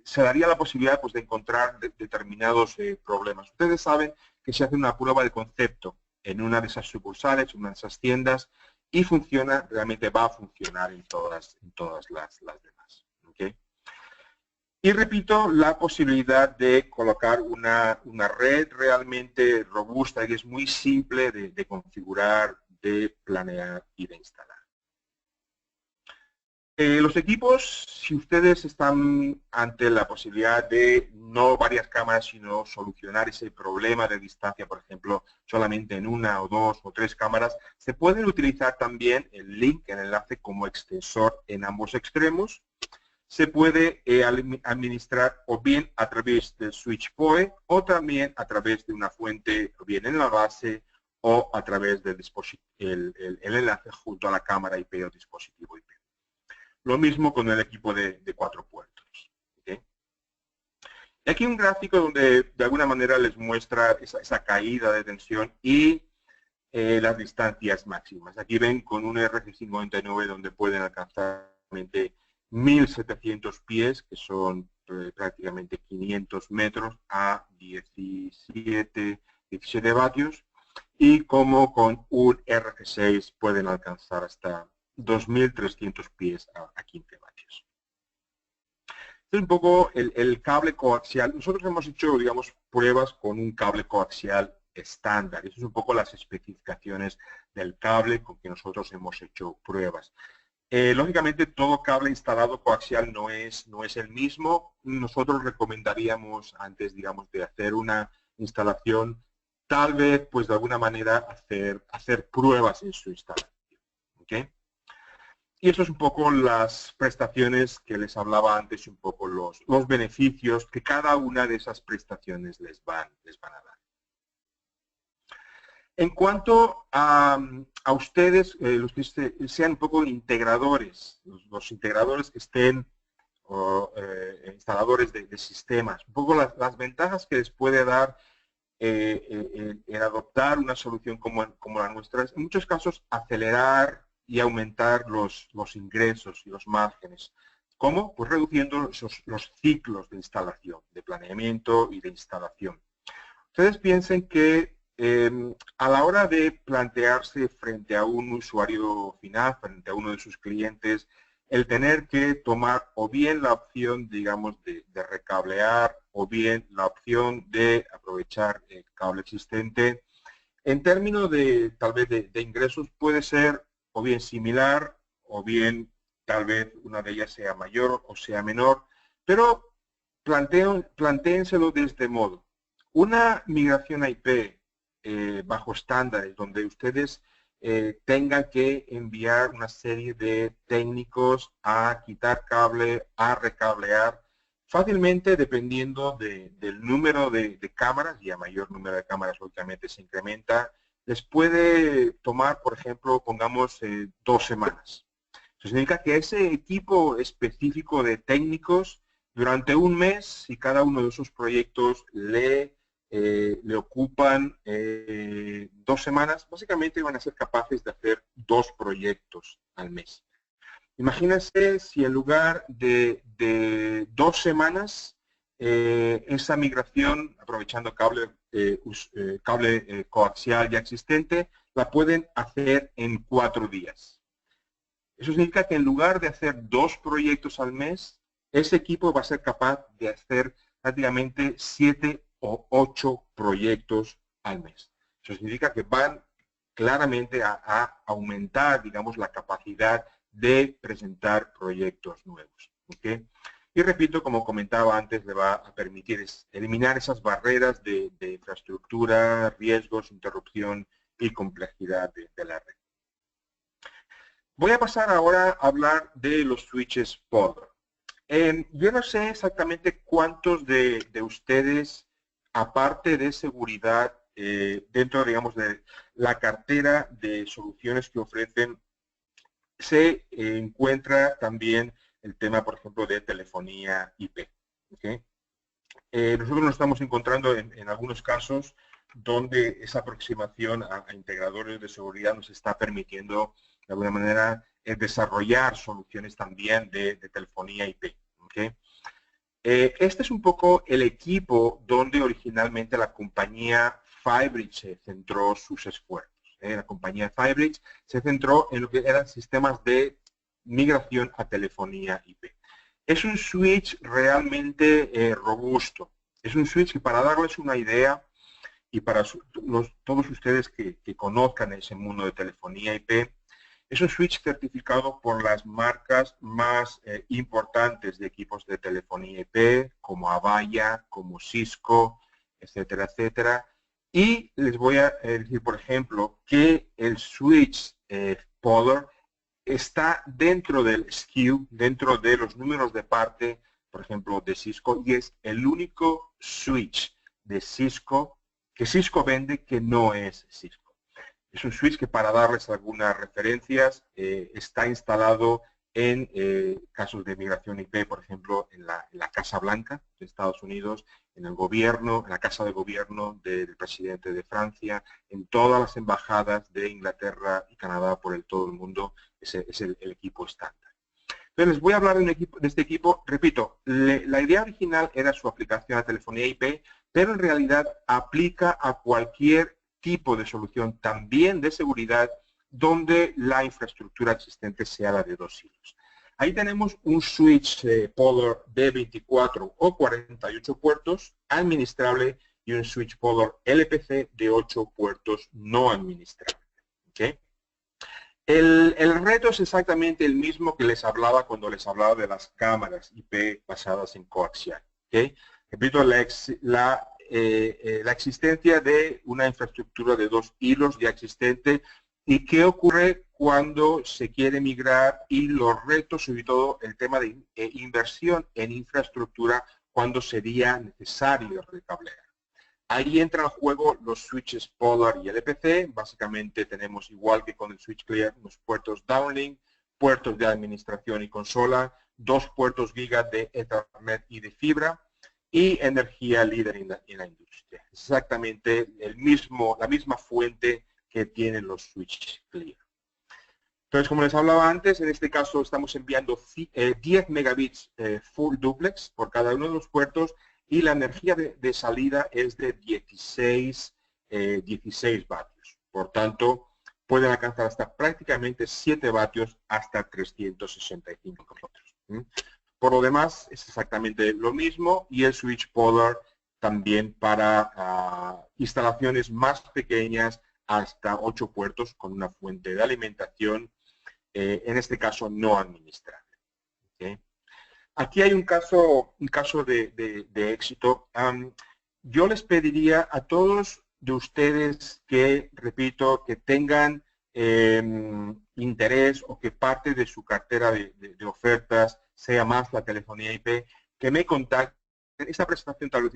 se daría la posibilidad pues, de encontrar determinados problemas. Ustedes saben que se hace una prueba de concepto en una de esas sucursales, en una de esas tiendas, y funciona, realmente va a funcionar en todas las demás. ¿Okay? Y repito, la posibilidad de colocar una red realmente robusta que es muy simple de configurar, de planear y de instalar. Los equipos, si ustedes están ante la posibilidad de no varias cámaras, sino solucionar ese problema de distancia, por ejemplo, solamente en una o dos o tres cámaras, se pueden utilizar también el link, el enlace como extensor en ambos extremos. Se puede administrar o bien a través del switch PoE o también a través de una fuente o bien en la base o a través del el enlace junto a la cámara IP o dispositivo IP. Lo mismo con el equipo de 4 puertos. ¿Okay? Y aquí un gráfico donde de alguna manera les muestra esa caída de tensión y las distancias máximas. Aquí ven con un RG59 donde pueden alcanzar 1700 pies, que son prácticamente 500 metros a 17 vatios, y como con un RG6 pueden alcanzar hasta 2.300 pies a 15 vatios. Este es un poco el cable coaxial. Nosotros hemos hecho, digamos, pruebas con un cable coaxial estándar. Esas son un poco las especificaciones del cable con que nosotros hemos hecho pruebas. Lógicamente, todo cable instalado coaxial no es el mismo. Nosotros recomendaríamos, antes, digamos, de hacer una instalación, tal vez, pues, de alguna manera, hacer pruebas en su instalación. ¿Okay? Y eso es un poco las prestaciones que les hablaba antes, un poco los beneficios que cada una de esas prestaciones les van a dar. En cuanto a ustedes, los que sean un poco integradores, los integradores que estén, instaladores de sistemas, un poco las ventajas que les puede dar en adoptar una solución como la nuestra es, en muchos casos, acelerar y aumentar los ingresos y los márgenes. ¿Cómo? Pues reduciendo los ciclos de instalación, de planeamiento y de instalación. Ustedes piensen que a la hora de plantearse frente a un usuario final, frente a uno de sus clientes, el tener que tomar o bien la opción, digamos, de recablear o bien la opción de aprovechar el cable existente, en términos de, tal vez, de ingresos puede ser o bien similar o bien tal vez una de ellas sea mayor o sea menor, pero plantéenselo de este modo. Una migración a IP bajo estándares donde ustedes tengan que enviar una serie de técnicos a quitar cable, a recablear, fácilmente dependiendo del número de cámaras, y a mayor número de cámaras obviamente se incrementa, les puede tomar, por ejemplo, pongamos 2 semanas. Eso significa que ese equipo específico de técnicos, durante un mes, si cada uno de esos proyectos le ocupan 2 semanas, básicamente van a ser capaces de hacer 2 proyectos al mes. Imagínense si en lugar de 2 semanas, esa migración, aprovechando cable coaxial ya existente, la pueden hacer en 4 días. Eso significa que en lugar de hacer 2 proyectos al mes, ese equipo va a ser capaz de hacer prácticamente 7 o 8 proyectos al mes. Eso significa que van claramente a aumentar, digamos, la capacidad de presentar proyectos nuevos. ¿Okay? Y repito, como comentaba antes, le va a permitir eliminar esas barreras de infraestructura, riesgos, interrupción y complejidad de la red. Voy a pasar ahora a hablar de los switches POD. Yo no sé exactamente cuántos de ustedes, aparte de seguridad, dentro, digamos, de la cartera de soluciones que ofrecen, se encuentra también el tema, por ejemplo, de telefonía IP. ¿Okay? Nosotros nos estamos encontrando en algunos casos donde esa aproximación a integradores de seguridad nos está permitiendo, de alguna manera, desarrollar soluciones también de telefonía IP. ¿Okay? Este es un poco el equipo donde originalmente la compañía Firebridge centró sus esfuerzos. la compañía Firebridge, se centró en lo que eran sistemas de migración a telefonía IP. Es un switch realmente robusto. Es un switch que, para darles una idea, y para todos ustedes que conozcan ese mundo de telefonía IP, es un switch certificado por las marcas más importantes de equipos de telefonía IP, como Avaya, como Cisco, etcétera, etcétera. Y les voy a decir, por ejemplo, que el switch Polar está dentro del SKU, dentro de los números de parte, por ejemplo, de Cisco, y es el único switch de Cisco que Cisco vende que no es Cisco. Es un switch que, para darles algunas referencias, está instalado en casos de migración IP, por ejemplo, en la Casa Blanca de Estados Unidos, en el gobierno, en la Casa de Gobierno del presidente de Francia, en todas las embajadas de Inglaterra y Canadá por todo el mundo. Ese es el equipo estándar. Entonces, les voy a hablar de este equipo. Repito, la idea original era su aplicación a telefonía IP, pero en realidad aplica a cualquier tipo de solución, también de seguridad, donde la infraestructura existente sea la de 2 hilos. Ahí tenemos un switch Polar de 24 o 48 puertos administrable y un switch Polar LPC de 8 puertos no administrable. ¿Okay? El reto es exactamente el mismo que les hablaba cuando les hablaba de las cámaras IP basadas en coaxial. ¿Okay? Repito, la existencia de una infraestructura de 2 hilos ya existente, y qué ocurre cuando se quiere migrar, y los retos, sobre todo el tema de inversión en infraestructura cuando sería necesario recablear. Ahí entran en juego los switches Polar y LPC. Básicamente tenemos, igual que con el switch Clear, unos puertos downlink, puertos de administración y consola, 2 puertos giga de Ethernet y de fibra, y energía líder en la industria. Exactamente la misma fuente que tienen los switch Clear. Entonces, como les hablaba antes, en este caso estamos enviando 10 megabits full duplex por cada uno de los puertos, y la energía de salida es de 16 vatios. Por tanto, pueden alcanzar hasta prácticamente 7 vatios hasta 365 kilómetros. Por lo demás, es exactamente lo mismo, y el switch Polar también para instalaciones más pequeñas, hasta 8 puertos con una fuente de alimentación, en este caso no administrable. ¿Okay? Aquí hay un caso de éxito. Yo les pediría a todos de ustedes que, repito, que tengan interés, o que parte de su cartera de ofertas sea más la telefonía IP, que me contacten. Esta presentación tal vez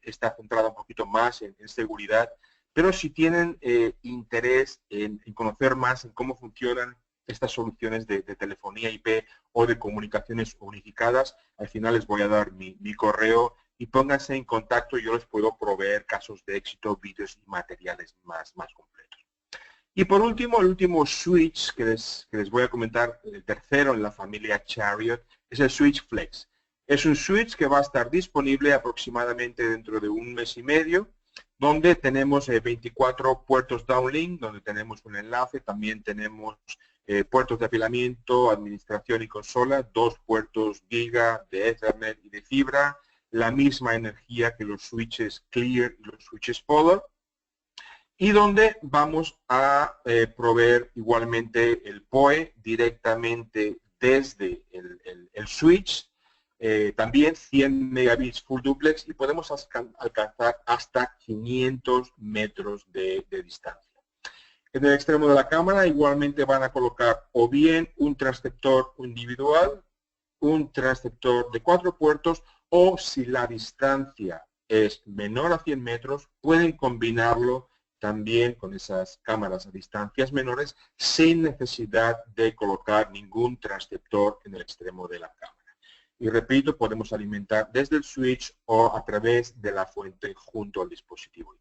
está centrada un poquito más en seguridad, pero si tienen interés en conocer más en cómo funcionan estas soluciones de telefonía IP o de comunicaciones unificadas, al final les voy a dar mi correo, y pónganse en contacto, y yo les puedo proveer casos de éxito, vídeos y materiales más completos. Y por último, el último switch que les voy a comentar, el tercero en la familia Chariot, es el switch Flex. Es un switch que va a estar disponible aproximadamente dentro de un mes y medio, donde tenemos 24 puertos downlink, donde tenemos un enlace. También tenemos puertos de apilamiento, administración y consola, 2 puertos giga de Ethernet y de fibra, la misma energía que los switches Clear y los switches Polar, y donde vamos a proveer igualmente el PoE directamente desde el switch. También 100 megabits full duplex, y podemos alcanzar hasta 500 metros de distancia. En el extremo de la cámara igualmente van a colocar o bien un transceptor individual, un transceptor de 4 puertos, o si la distancia es menor a 100 metros, pueden combinarlo también con esas cámaras a distancias menores, sin necesidad de colocar ningún transceptor en el extremo de la cámara. Y repito, podemos alimentar desde el switch o a través de la fuente junto al dispositivo IP.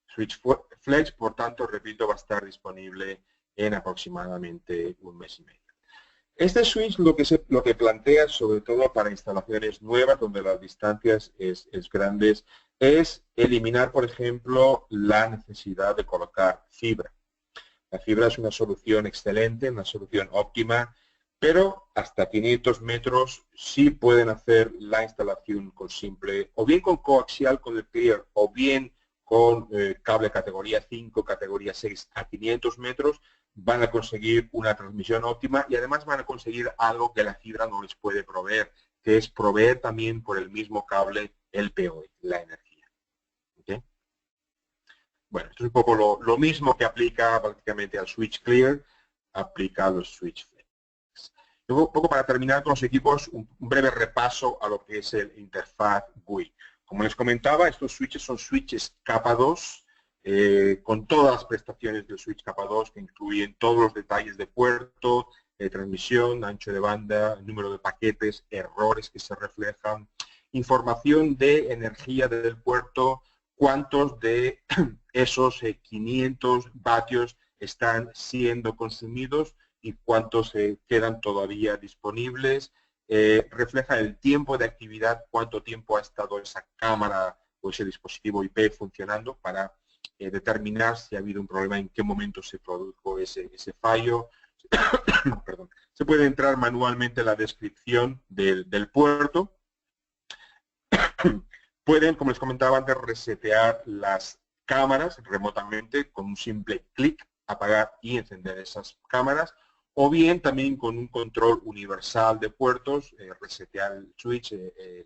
Switch Flex, por tanto, repito, va a estar disponible en aproximadamente un mes y medio. Este switch lo que plantea, sobre todo para instalaciones nuevas donde las distancias es grandes, es eliminar, por ejemplo, la necesidad de colocar fibra. La fibra es una solución excelente, una solución óptima, pero hasta 500 metros sí pueden hacer la instalación con simple, o bien con coaxial con el Clear, o bien con cable categoría 5, categoría 6 a 500 metros, van a conseguir una transmisión óptima y además van a conseguir algo que la fibra no les puede proveer, que es proveer también por el mismo cable el PoE, la energía. ¿Okay? Bueno, esto es un poco lo mismo que aplica prácticamente al Switch Clear, aplica a los Switch Flex. Luego, un poco para terminar con los equipos, un breve repaso a lo que es el interfaz GUI. Como les comentaba, estos switches son switches capa 2, con todas las prestaciones del switch capa 2, que incluyen todos los detalles de puerto, transmisión, ancho de banda, número de paquetes, errores que se reflejan, información de energía del puerto, cuántos de esos 500 vatios están siendo consumidos y cuántos quedan todavía disponibles. Refleja el tiempo de actividad, cuánto tiempo ha estado esa cámara o ese dispositivo IP funcionando para determinar si ha habido un problema, en qué momento se produjo ese fallo. Perdón. Se puede entrar manualmente en la descripción del puerto. Pueden, como les comentaba antes, resetear las cámaras remotamente con un simple clic, apagar y encender esas cámaras, o bien también con un control universal de puertos, resetear el switch,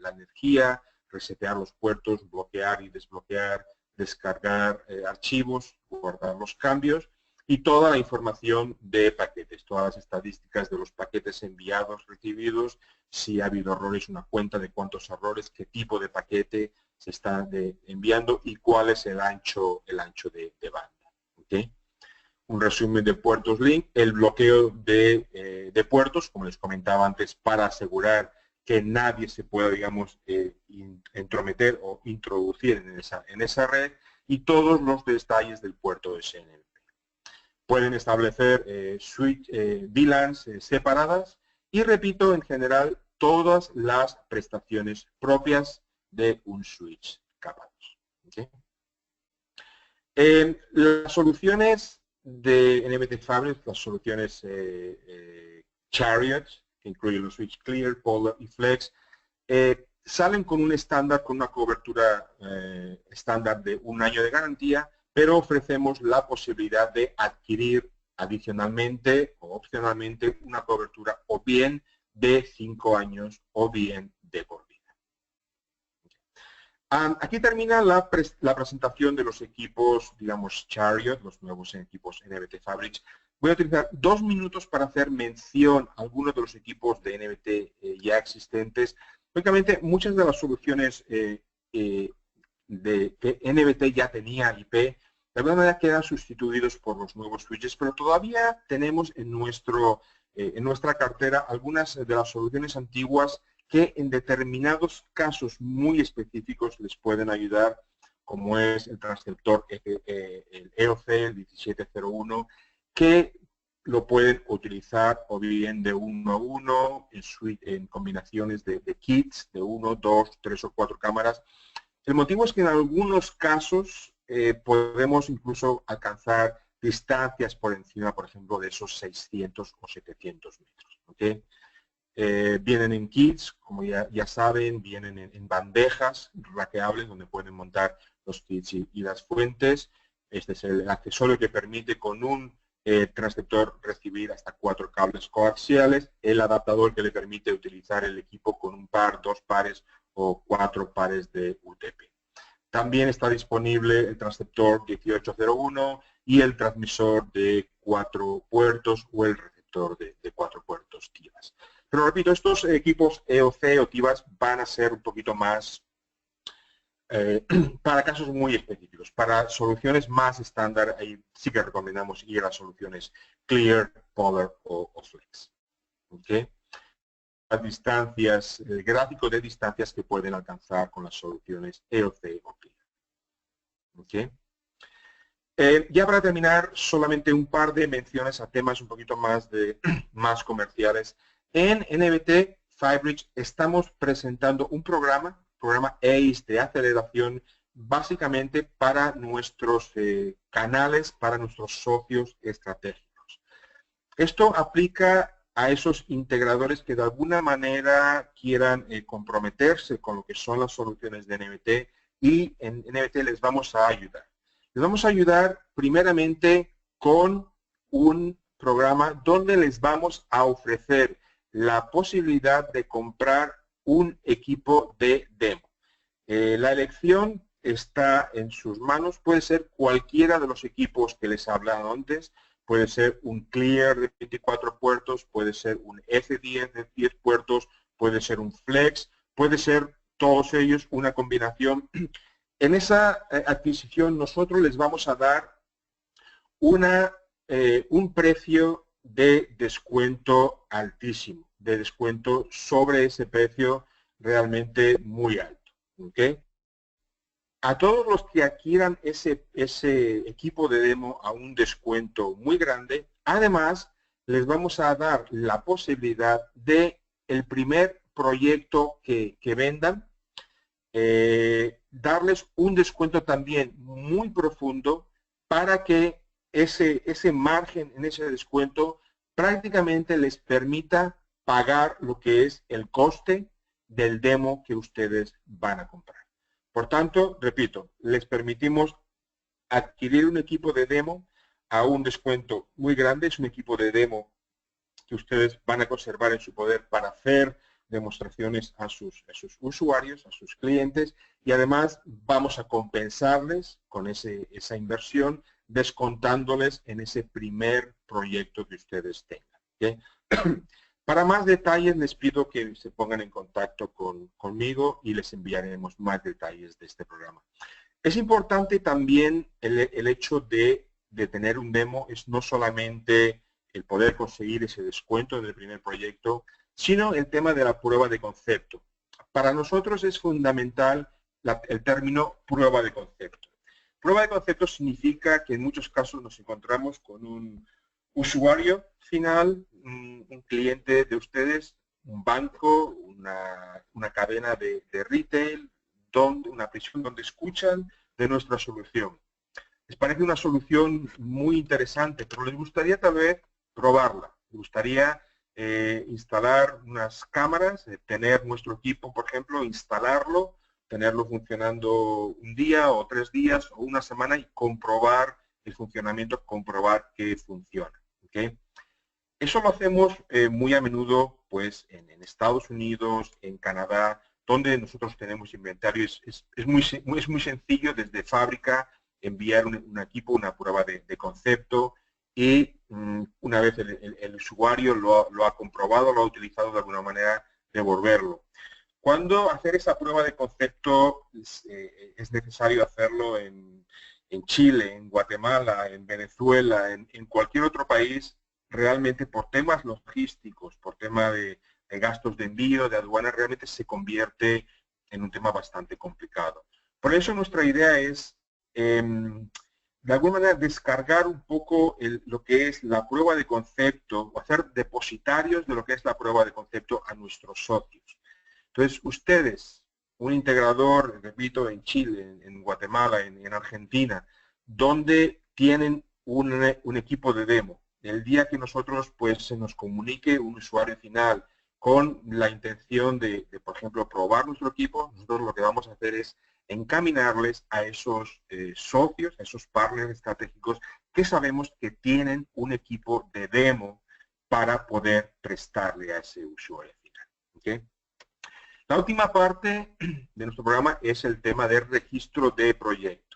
la energía, resetear los puertos, bloquear y desbloquear, descargar archivos, guardar los cambios y toda la información de paquetes, todas las estadísticas de los paquetes enviados, recibidos, si ha habido errores, una cuenta de cuántos errores, qué tipo de paquete se está enviando y cuál es el ancho de banda. ¿Okay? Un resumen de puertos link, el bloqueo de puertos, como les comentaba antes, para asegurar que nadie se pueda, digamos, entrometer o introducir en esa red y todos los detalles del puerto de SNMP. Pueden establecer VLANs separadas y, repito, en general, todas las prestaciones propias de un switch capa 2. ¿Okay? Las soluciones de NBT Fabric, las soluciones Chariot, que incluyen los Switch Clear, Polar y Flex, salen con un estándar, con una cobertura estándar de 1 año de garantía, pero ofrecemos la posibilidad de adquirir adicionalmente o opcionalmente una cobertura o bien de 5 años o bien de por vida. Aquí termina la presentación de los equipos, digamos, Chariot, los nuevos equipos NBT Fabric. Voy a utilizar 2 minutos para hacer mención a algunos de los equipos de NBT ya existentes. Lógicamente, muchas de las soluciones que NBT ya tenía IP, de alguna manera quedan sustituidos por los nuevos switches, pero todavía tenemos en nuestra cartera algunas de las soluciones antiguas que en determinados casos muy específicos les pueden ayudar, como es el transceptor el EOC, el 1701, que lo pueden utilizar o bien de 1 a 1, en combinaciones de kits de 1, 2, 3 o 4 cámaras. El motivo es que en algunos casos podemos incluso alcanzar distancias por encima, por ejemplo, de esos 600 o 700 metros. ¿Okay? Vienen en kits, como ya saben, vienen en bandejas rackeables donde pueden montar los kits y las fuentes. Este es el accesorio que permite con un transceptor recibir hasta 4 cables coaxiales, el adaptador que le permite utilizar el equipo con un par, 2 pares o 4 pares de UTP. También está disponible el transceptor 1801 y el transmisor de 4 puertos o el receptor de 4 puertos TIVAS. Pero repito, estos equipos EOC o TIVAS van a ser un poquito más para casos muy específicos. Para soluciones más estándar, ahí sí que recomendamos ir a soluciones Clear, Polar o Flex. ¿Okay? Las distancias, el gráfico de distancias que pueden alcanzar con las soluciones EOC o Clear. ¿Okay? Ya para terminar, solamente un par de menciones a temas un poquito más comerciales. En NBT Fabric estamos presentando un programa ACE de aceleración básicamente para nuestros canales, para nuestros socios estratégicos. Esto aplica a esos integradores que de alguna manera quieran comprometerse con lo que son las soluciones de NBT, y en NBT les vamos a ayudar. Les vamos a ayudar primeramente con un programa donde les vamos a ofrecer la posibilidad de comprar un equipo de demo. La elección está en sus manos, puede ser cualquiera de los equipos que les he hablado antes, puede ser un Clear de 24 puertos, puede ser un F10 de 10 puertos, puede ser un Flex, puede ser todos ellos una combinación. En esa adquisición nosotros les vamos a dar un precio de descuento altísimo, de descuento sobre ese precio realmente muy alto. ¿Okay? A todos los que adquieran ese equipo de demo a un descuento muy grande, además les vamos a dar la posibilidad de el primer proyecto que vendan, darles un descuento también muy profundo para que ese margen en ese descuento prácticamente les permita pagar lo que es el coste del demo que ustedes van a comprar. Por tanto, repito, les permitimos adquirir un equipo de demo a un descuento muy grande. Es un equipo de demo que ustedes van a conservar en su poder para hacer demostraciones a sus usuarios, a sus clientes, y además vamos a compensarles con esa inversión, descontándoles en ese primer proyecto que ustedes tengan. ¿Okay? Para más detalles les pido que se pongan en contacto conmigo y les enviaremos más detalles de este programa. Es importante también el hecho de tener un demo, es no solamente el poder conseguir ese descuento en el primer proyecto, sino el tema de la prueba de concepto. Para nosotros es fundamental el término prueba de concepto. Prueba de concepto significa que en muchos casos nos encontramos con un usuario final, un cliente de ustedes, un banco, una cadena de retail, una prisión donde escuchan de nuestra solución. Les parece una solución muy interesante, pero les gustaría tal vez probarla. Les gustaría instalar unas cámaras, tener nuestro equipo, por ejemplo, instalarlo, tenerlo funcionando un día o 3 días o una semana y comprobar el funcionamiento, comprobar que funciona. ¿Okay? Eso lo hacemos muy a menudo pues, en Estados Unidos, en Canadá, donde nosotros tenemos inventario. Es muy sencillo desde fábrica enviar un equipo, una prueba de concepto, y una vez el usuario lo ha comprobado, lo ha utilizado de alguna manera, devolverlo. Cuando hacer esa prueba de concepto es necesario hacerlo en Chile, en Guatemala, en Venezuela, en cualquier otro país, realmente por temas logísticos, por tema de gastos de envío, de aduana, realmente se convierte en un tema bastante complicado. Por eso nuestra idea es, de alguna manera, descargar un poco lo que es la prueba de concepto, o hacer depositarios de lo que es la prueba de concepto a nuestros socios. Entonces, ustedes, un integrador, repito, en Chile, en Guatemala, en Argentina, donde tienen un equipo de demo, el día que nosotros pues se nos comunique un usuario final con la intención de, por ejemplo, probar nuestro equipo, nosotros lo que vamos a hacer es encaminarles a esos socios, a esos partners estratégicos que sabemos que tienen un equipo de demo para poder prestarle a ese usuario final. ¿Okay? La última parte de nuestro programa es el tema del registro de proyectos.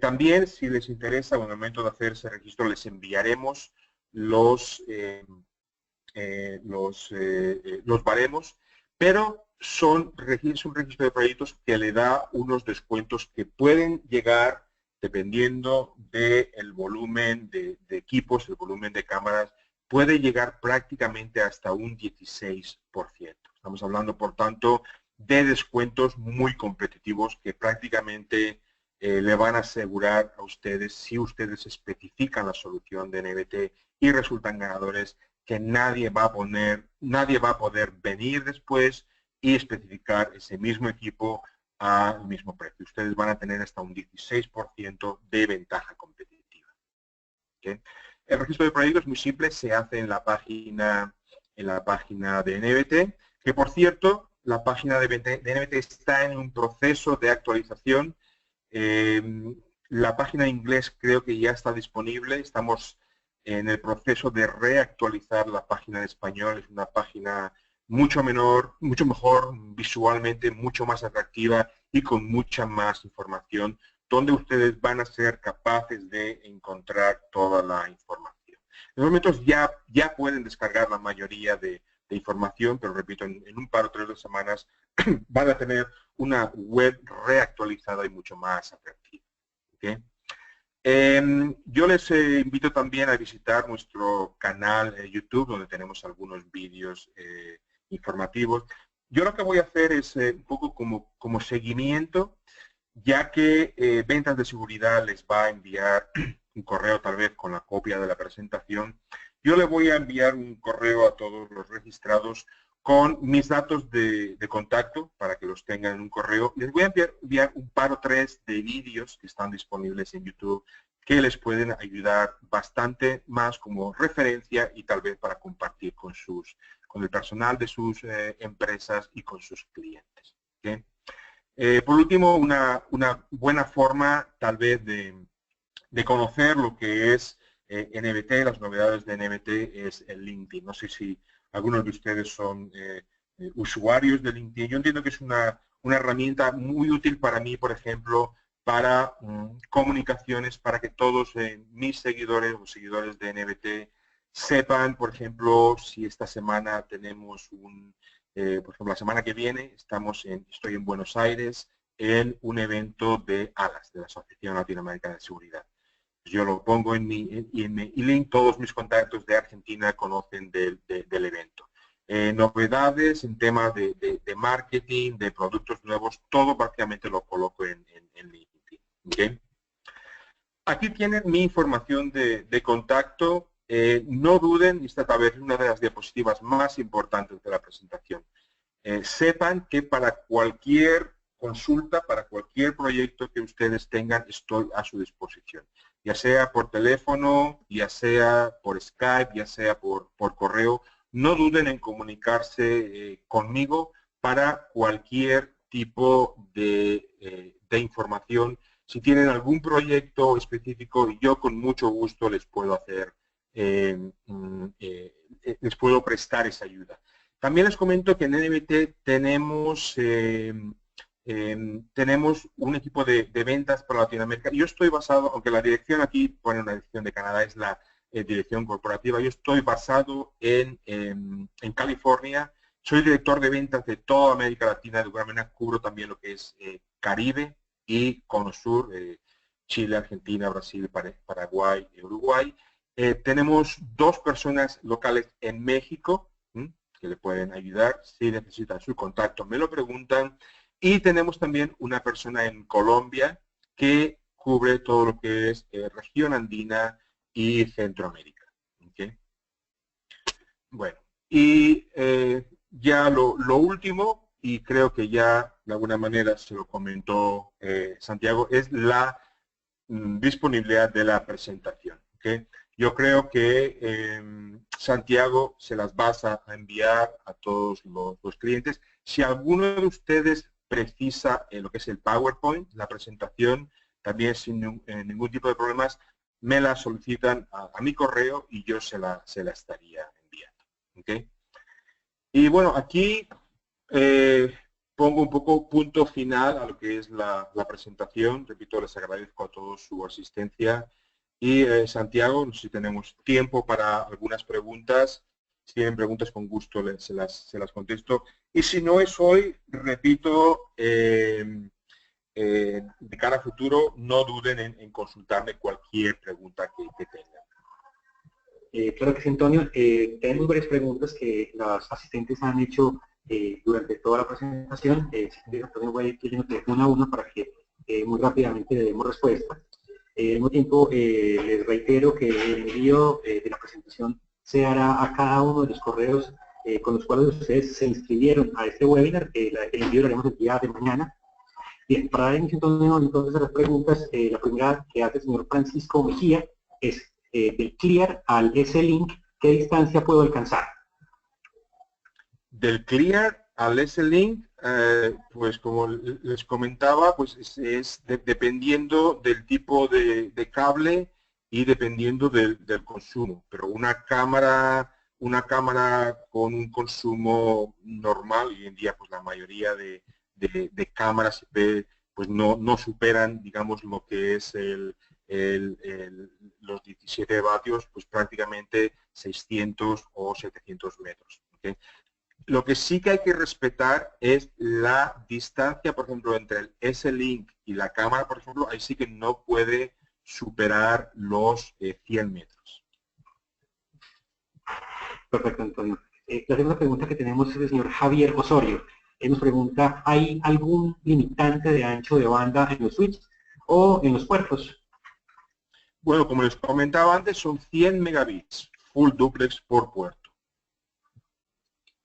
También, si les interesa, en el momento de hacer ese registro, les enviaremos los baremos, pero es un registro de proyectos que le da unos descuentos que pueden llegar, dependiendo del volumen de equipos, el volumen de cámaras, puede llegar prácticamente hasta un 16%. Estamos hablando, por tanto, de descuentos muy competitivos que prácticamente le van a asegurar a ustedes, si ustedes especifican la solución de NBT y resultan ganadores, que nadie va a poder venir después y especificar ese mismo equipo al mismo precio. Ustedes van a tener hasta un 16% de ventaja competitiva. ¿Okay? El registro de proyectos es muy simple, se hace en la página de NBT, que por cierto, la página de NBT está en un proceso de actualización. La página en inglés creo que ya está disponible, estamos en el proceso de reactualizar la página en español, es una página mucho mejor visualmente, mucho más atractiva y con mucha más información, donde ustedes van a ser capaces de encontrar toda la información. En los momentos ya pueden descargar la mayoría de información, pero repito, en un par o 3 de semanas van a tener una web reactualizada y mucho más atractiva. ¿Okay? Yo les invito también a visitar nuestro canal YouTube, donde tenemos algunos vídeos informativos. Yo lo que voy a hacer es un poco como seguimiento, ya que Ventas de Seguridad les va a enviar un correo tal vez con la copia de la presentación. Yo le voy a enviar un correo a todos los registrados con mis datos de contacto para que los tengan en un correo. Les voy a enviar un par o 3 de vídeos que están disponibles en YouTube que les pueden ayudar bastante más como referencia y tal vez para compartir con el personal de sus empresas y con sus clientes. ¿Okay? Por último, una buena forma tal vez de conocer lo que es NBT, las novedades de NBT, es el LinkedIn. No sé si algunos de ustedes son usuarios de LinkedIn. Yo entiendo que es una herramienta muy útil para mí, por ejemplo, para comunicaciones, para que todos mis seguidores o seguidores de NBT sepan, por ejemplo, si esta semana tenemos por ejemplo, la semana que viene estoy en Buenos Aires en un evento de ALAS, de la Asociación Latinoamericana de Seguridad. Yo lo pongo en mi link, todos mis contactos de Argentina conocen del evento. Novedades en temas de marketing, de productos nuevos, todo prácticamente lo coloco en LinkedIn. ¿Okay? Aquí tienen mi información de contacto. No duden, esta tal vez es una de las diapositivas más importantes de la presentación. Sepan que para cualquier consulta, para cualquier proyecto que ustedes tengan, estoy a su disposición. Ya sea por teléfono, ya sea por Skype, ya sea por correo. No duden en comunicarse conmigo para cualquier tipo de información. Si tienen algún proyecto específico, yo con mucho gusto les puedo hacer, les puedo prestar esa ayuda. También les comento que en NBT tenemos un equipo de ventas para Latinoamérica. Yo estoy basado, aunque la dirección aquí pone una dirección de Canadá, es la dirección corporativa, yo estoy basado en California. Soy director de ventas de toda América Latina, de alguna manera cubro también lo que es Caribe y Cono Sur, Chile, Argentina, Brasil, Paraguay y Uruguay. Tenemos 2 personas locales en México que le pueden ayudar. Si necesitan su contacto, me lo preguntan. Y tenemos también una persona en Colombia que cubre todo lo que es región andina y Centroamérica. ¿Okay? Bueno, y ya lo último, y creo que ya de alguna manera se lo comentó Santiago, es la disponibilidad de la presentación. ¿Okay? Yo creo que Santiago se las va a enviar a todos los clientes. Si alguno de ustedes precisa lo que es el PowerPoint, la presentación, también sin ningún tipo de problemas, me la solicitan a mi correo y yo se la estaría enviando. ¿Okay? Y bueno, aquí pongo un poco punto final a lo que es la presentación. Repito, les agradezco a todos su asistencia. Y Santiago, no sé si tenemos tiempo para algunas preguntas. Si tienen preguntas, con gusto se las contesto. Y si no es hoy, repito, de cara a futuro, no duden en consultarme cualquier pregunta que tengan. Claro que sí, Antonio. Tenemos varias preguntas que las asistentes han hecho durante toda la presentación. Antonio, voy a ir leyéndote una a una para que muy rápidamente le demos respuesta. Al mismo tiempo, les reitero que el envío de la presentación se hará a cada uno de los correos con los cuales ustedes se inscribieron a este webinar. El envío lo haremos el día de mañana. Bien, para dar inicio entonces a las preguntas, la primera que hace el señor Francisco Mejía es del Clear al S-Link, ¿qué distancia puedo alcanzar? Del Clear al S-Link, pues como les comentaba, pues dependiendo del tipo de cable y dependiendo del consumo. Pero una cámara con un consumo normal, hoy en día pues la mayoría de cámaras IP pues no superan, digamos, lo que es los 17 vatios, pues prácticamente 600 o 700 metros. ¿Okay? Lo que sí que hay que respetar es la distancia, por ejemplo, entre el S-Link y la cámara, por ejemplo, ahí sí que no puede superar los 100 metros. Perfecto, Antonio. La segunda pregunta que tenemos es del señor Javier Osorio. Él nos pregunta, ¿hay algún limitante de ancho de banda en los switches o en los puertos? Bueno, como les comentaba antes, son 100 megabits, full duplex por puerto.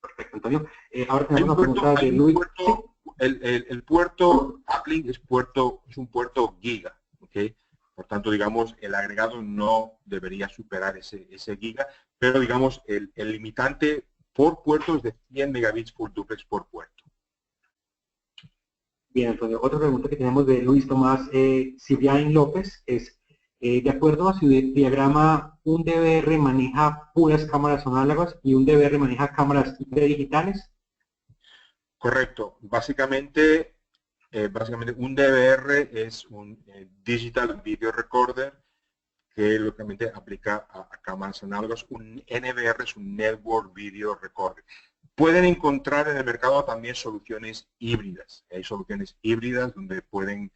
Perfecto, Antonio. Ahora tenemos una pregunta de Luis. El puerto uplink es un puerto giga, ¿okay? Por tanto, digamos, el agregado no debería superar ese giga, pero digamos, el limitante por puerto es de 100 megabits full duplex por puerto. Bien, Antonio. Otra pregunta que tenemos de Luis Tomás Cibrián López es, de acuerdo a su diagrama, un DVR maneja puras cámaras análogas y un DVR maneja cámaras IP digitales. Correcto. Básicamente un DVR es un Digital Video Recorder que lógicamente aplica a cámaras análogas. Un NVR es un Network Video Recorder. Pueden encontrar en el mercado también soluciones híbridas. Hay soluciones híbridas donde pueden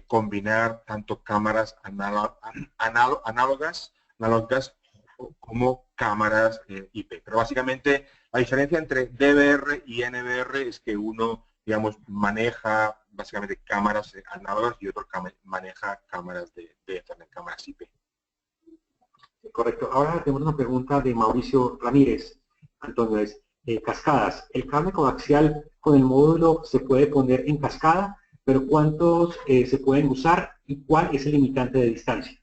combinar tanto cámaras análogas como cámaras IP. Pero básicamente la diferencia entre DVR y NVR es que uno, digamos, maneja básicamente cámaras análogas y otro maneja cámaras de Ethernet, cámaras IP. Correcto. Ahora tenemos una pregunta de Mauricio Ramírez. Antonio, es cascadas. El cable coaxial con el módulo se puede poner en cascada, pero ¿cuántos se pueden usar y cuál es el limitante de distancia?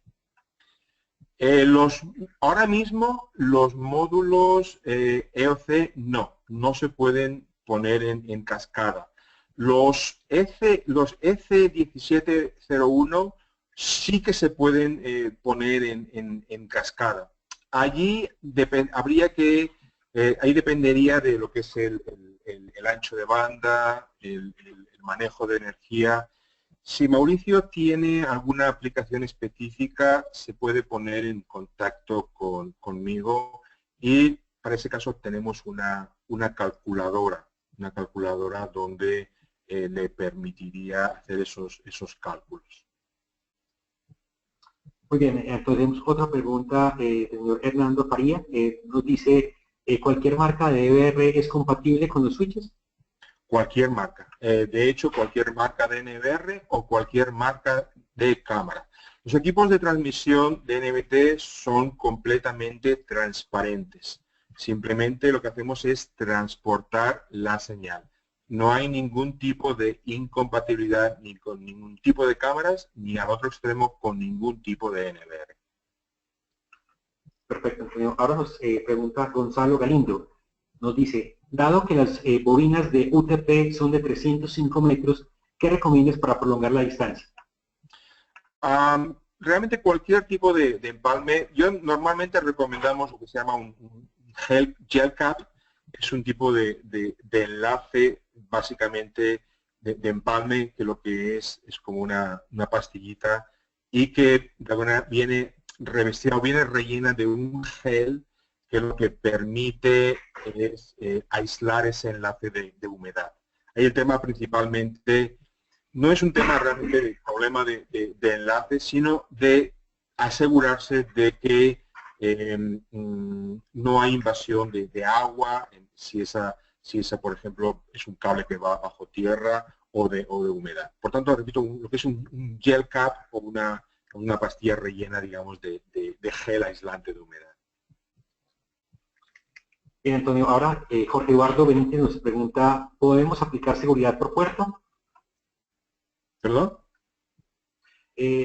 Ahora mismo los módulos EOC no se pueden poner en cascada. Los EC1701 sí que se pueden poner en cascada. Allí ahí dependería de lo que es el ancho de banda, el manejo de energía. Si Mauricio tiene alguna aplicación específica, se puede poner en contacto conmigo y para ese caso tenemos una calculadora donde le permitiría hacer esos cálculos. Muy bien, entonces tenemos otra pregunta del señor Hernando Faría. Nos dice, ¿cualquier marca de DVR es compatible con los switches? Cualquier marca. De hecho, cualquier marca de NVR o cualquier marca de cámara. Los equipos de transmisión de NBT son completamente transparentes. Simplemente lo que hacemos es transportar la señal. No hay ningún tipo de incompatibilidad ni con ningún tipo de cámaras, ni al otro extremo con ningún tipo de NVR. Perfecto, Antonio. Ahora nos pregunta Gonzalo Galindo. Nos dice, dado que las bobinas de UTP son de 305 metros, ¿qué recomiendas para prolongar la distancia? Realmente cualquier tipo de empalme, yo normalmente recomendamos lo que se llama un gel cap, es un tipo de enlace básicamente de empalme que lo que es como una pastillita y que de alguna manera viene revestida o viene rellena de un gel que lo que permite es aislar ese enlace de humedad. Ahí el tema principalmente no es un tema realmente de problema de enlace, sino de asegurarse de que no hay invasión de agua, si esa, por ejemplo, es un cable que va bajo tierra o de humedad. Por tanto, repito, lo que es un gel cap o una pastilla rellena, digamos, de gel aislante de humedad. Bien, Antonio. Ahora Jorge Eduardo Benítez nos pregunta, ¿podemos aplicar seguridad por puerto? ¿Perdón?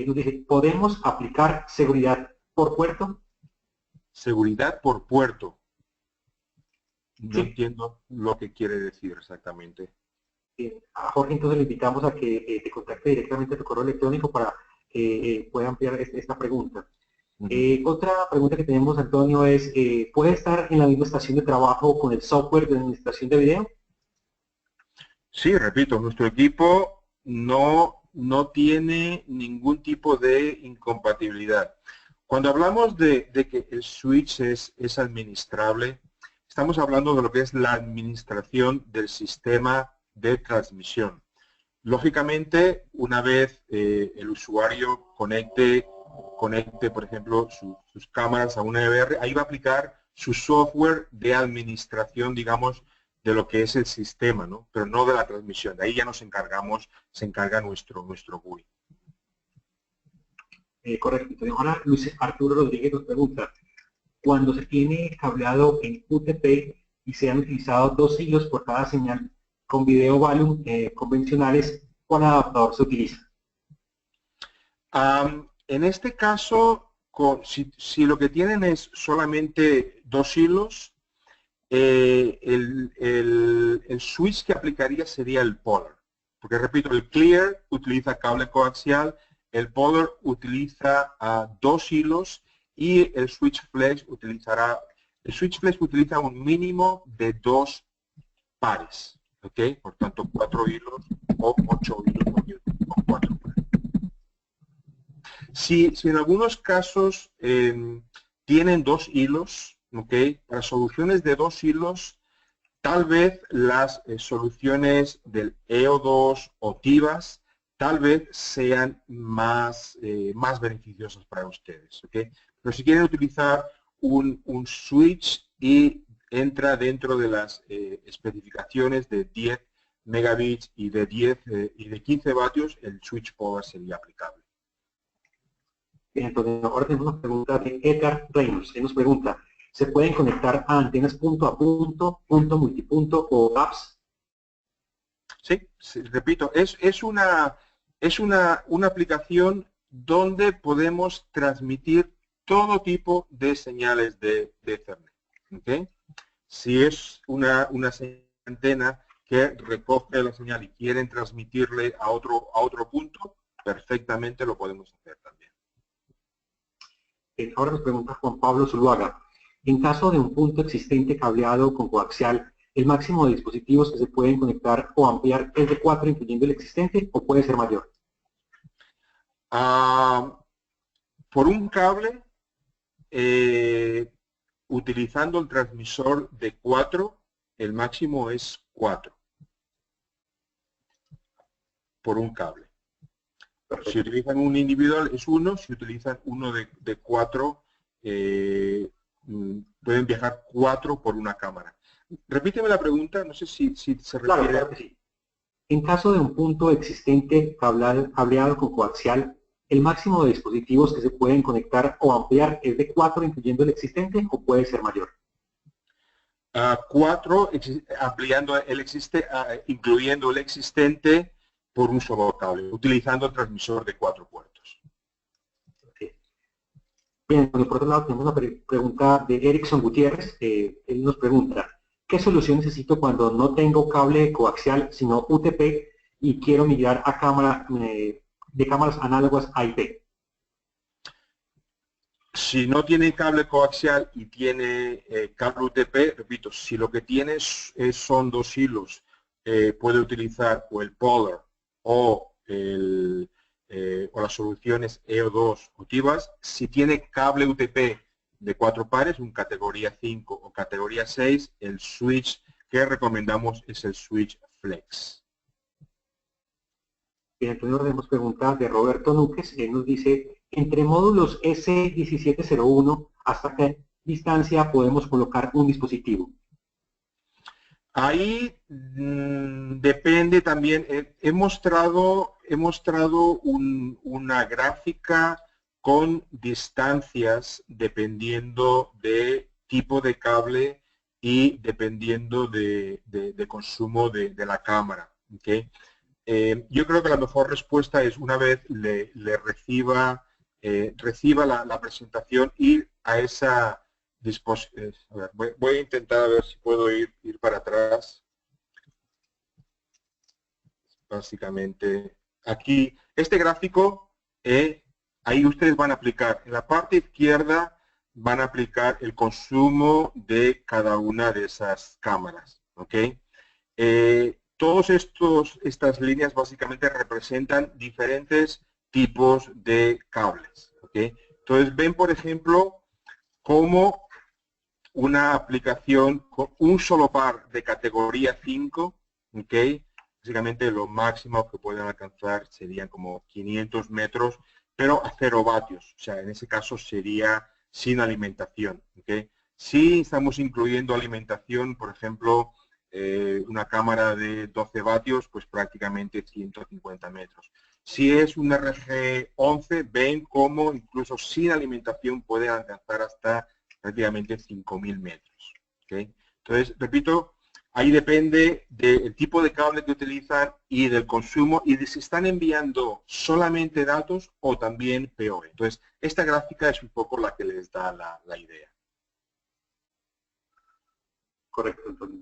Nos dice, ¿podemos aplicar seguridad por puerto? Seguridad por puerto. No Sí. entiendo lo que quiere decir exactamente. A Jorge, entonces le invitamos a que te contacte directamente a tu correo electrónico para que pueda ampliar esta pregunta. Otra pregunta que tenemos, Antonio, es, ¿puede estar en la misma estación de trabajo con el software de administración de video? Sí, repito, nuestro equipo no tiene ningún tipo de incompatibilidad. Cuando hablamos de que el switch es administrable, estamos hablando de lo que es la administración del sistema de transmisión. Lógicamente, una vez el usuario conecte, por ejemplo, sus cámaras a una EVR, ahí va a aplicar su software de administración, digamos, de lo que es el sistema, ¿no? Pero no de la transmisión. De ahí ya nos encargamos, se encarga nuestro GUI. Correcto. Entonces, ahora Luis Arturo Rodríguez nos pregunta, cuando se tiene cableado en UTP y se han utilizado 2 hilos por cada señal con video volume convencionales, ¿cuál adaptador se utiliza? En este caso, si lo que tienen es solamente 2 hilos, el switch que aplicaría sería el polar. Porque repito, el clear utiliza cable coaxial, el polar utiliza 2 hilos y el switch flex utiliza un mínimo de 2 pares. ¿Ok? Por tanto, 4 hilos o 8 hilos o 4 pares. Si en algunos casos tienen 2 hilos, ¿ok? Para soluciones de 2 hilos, tal vez las soluciones del EO2 o TIVAS tal vez sean más beneficiosas para ustedes, ¿ok? Pero si quieren utilizar un switch y entra dentro de las especificaciones de 10 megabits y de 15 vatios, el switch power sería aplicable. Bien, entonces ahora tenemos una pregunta de Edgar Reynolds. Él nos pregunta, ¿se pueden conectar a antenas punto a punto, punto multipunto o apps? Sí, repito, es una aplicación donde podemos transmitir todo tipo de señales de Ethernet. ¿Okay? Si es una antena que recoge la señal y quieren transmitirle a otro punto, perfectamente lo podemos hacer también. Ahora nos pregunta Juan Pablo Zuluaga, en caso de un punto existente cableado con coaxial, ¿el máximo de dispositivos que se pueden conectar o ampliar es de 4 incluyendo el existente o puede ser mayor? Por un cable, utilizando el transmisor de 4, el máximo es 4 por un cable. Si utilizan un individual es 1, si utilizan uno de 4, pueden viajar 4 por una cámara. Repíteme la pregunta, no sé si se refiere... Claro que sí. En caso de un punto existente cableado con coaxial, ¿el máximo de dispositivos que se pueden conectar o ampliar es de 4 incluyendo el existente o puede ser mayor? 4 ampliando incluyendo el existente por un solo cable, utilizando el transmisor de 4 puertos. Okay. Bien, por otro lado tenemos una pregunta de Erickson Gutiérrez. Él nos pregunta, ¿qué solución necesito cuando no tengo cable coaxial sino UTP y quiero migrar a de cámaras análogas a IP? Si no tiene cable coaxial y tiene cable UTP, repito, si lo que tiene son 2 hilos, puede utilizar o el polar o las soluciones EO2 o TIVAS. Si tiene cable UTP de 4 pares, un categoría 5 o categoría 6, el switch que recomendamos es el switch flex. Bien, entonces ahora tenemos preguntas de Roberto Núquez. Él nos dice, entre módulos S1701, ¿hasta qué distancia podemos colocar un dispositivo? Ahí depende también, he mostrado una gráfica con distancias dependiendo de tipo de cable y dependiendo de consumo de la cámara. ¿Okay? Yo creo que la mejor respuesta es una vez le reciba la presentación, ir a esa disposición. Voy a intentar a ver si puedo ir para atrás. Básicamente, aquí, este gráfico, ahí ustedes van a aplicar, en la parte izquierda van a aplicar el consumo de cada una de esas cámaras, ¿ok? Todas estas líneas básicamente representan diferentes tipos de cables, ¿ok? Entonces, ven, por ejemplo, cómo una aplicación con un solo par de categoría 5, ¿ok? Básicamente lo máximo que pueden alcanzar serían como 500 metros, pero a 0 vatios. O sea, en ese caso sería sin alimentación, ¿ok? Si estamos incluyendo alimentación, por ejemplo, una cámara de 12 vatios, pues prácticamente 150 metros. Si es un RG11, ven cómo incluso sin alimentación puede alcanzar hasta prácticamente 5.000 metros. ¿Okay? Entonces, repito, ahí depende del tipo de cable que utilizan y del consumo y de si están enviando solamente datos o también PoE. Entonces, esta gráfica es un poco la que les da la idea. Correcto, Antonio.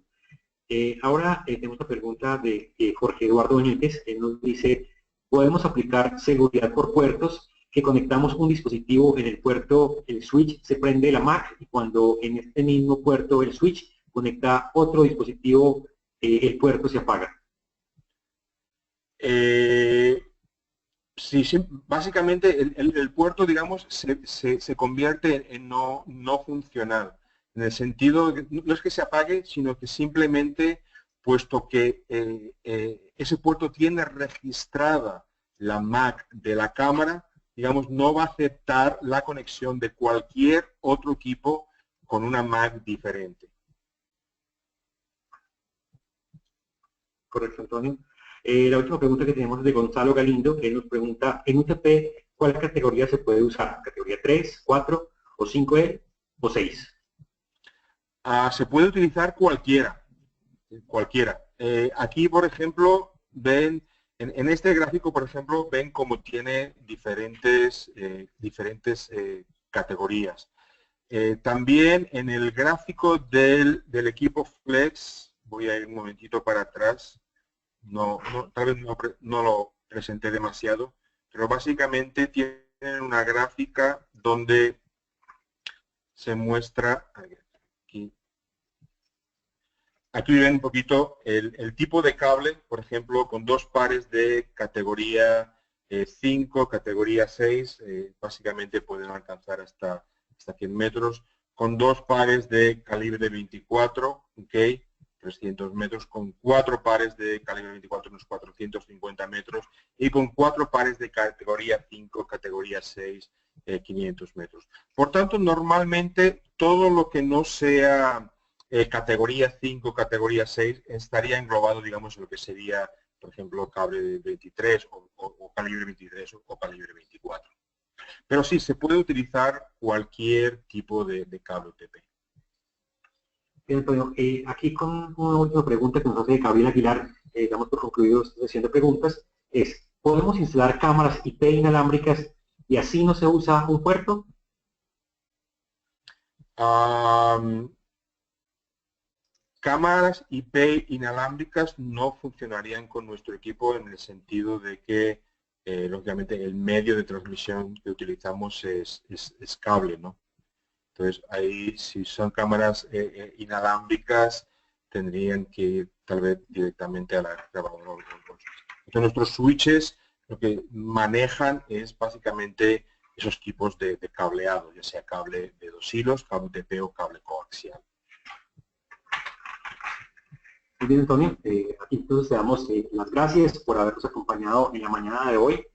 Ahora tenemos una pregunta de Jorge Eduardo Benítez. Él nos dice, ¿podemos aplicar seguridad por puertos que conectamos un dispositivo en el puerto, el switch se prende la MAC y cuando en este mismo puerto el switch conecta otro dispositivo, el puerto se apaga? Sí, básicamente el puerto, digamos, se convierte en no funcional. En el sentido, no es que se apague, sino que simplemente, puesto que ese puerto tiene registrada la MAC de la cámara, digamos, no va a aceptar la conexión de cualquier otro equipo con una MAC diferente. Correcto, Antonio. La última pregunta que tenemos es de Gonzalo Galindo, que nos pregunta, en UTP, ¿cuál categoría se puede usar? ¿Categoría 3, 4 o 5E o 6? Se puede utilizar cualquiera. Aquí, por ejemplo, ven, en este gráfico, por ejemplo, ven cómo tiene diferentes categorías. También en el gráfico del equipo Flex, voy a ir un momentito para atrás, tal vez no lo presenté demasiado, pero básicamente tienen una gráfica donde se muestra, aquí ven un poquito el tipo de cable, por ejemplo, con dos pares de categoría 5, categoría 6, básicamente pueden alcanzar hasta 100 metros, con dos pares de calibre 24, ¿ok? 300 metros, con 4 pares de calibre 24, unos 450 metros, y con 4 pares de categoría 5, categoría 6, 500 metros. Por tanto, normalmente todo lo que no sea categoría 5, categoría 6, estaría englobado, digamos, en lo que sería, por ejemplo, cable 23 o calibre 23 o calibre 24. Pero sí, se puede utilizar cualquier tipo de cable UTP. Bien, Antonio, aquí con una última pregunta que nos hace Gabriel Aguilar, damos por concluido esta sesión de preguntas, es, ¿podemos instalar cámaras IP inalámbricas y así no se usa un puerto? Cámaras IP inalámbricas no funcionarían con nuestro equipo en el sentido de que, lógicamente, el medio de transmisión que utilizamos es cable, ¿no? Entonces, ahí, si son cámaras inalámbricas, tendrían que ir tal vez directamente a la grabadora. Entonces, nuestros switches lo que manejan es básicamente esos tipos de cableado, ya sea cable de 2 hilos, cable UTP o cable coaxial. Muy bien, Antonio. Aquí entonces te damos las gracias por habernos acompañado en la mañana de hoy.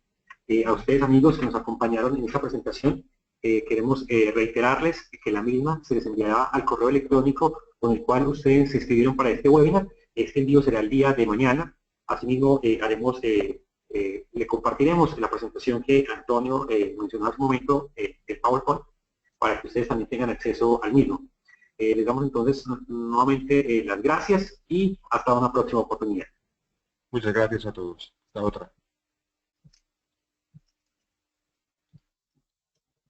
A ustedes, amigos, que nos acompañaron en esta presentación, queremos reiterarles que la misma se les enviará al correo electrónico con el cual ustedes se inscribieron para este webinar. Este envío será el día de mañana. Asimismo, le compartiremos la presentación que Antonio mencionó hace un momento, el PowerPoint, para que ustedes también tengan acceso al mismo. Les damos entonces nuevamente las gracias y hasta una próxima oportunidad. Muchas gracias a todos. Hasta otra.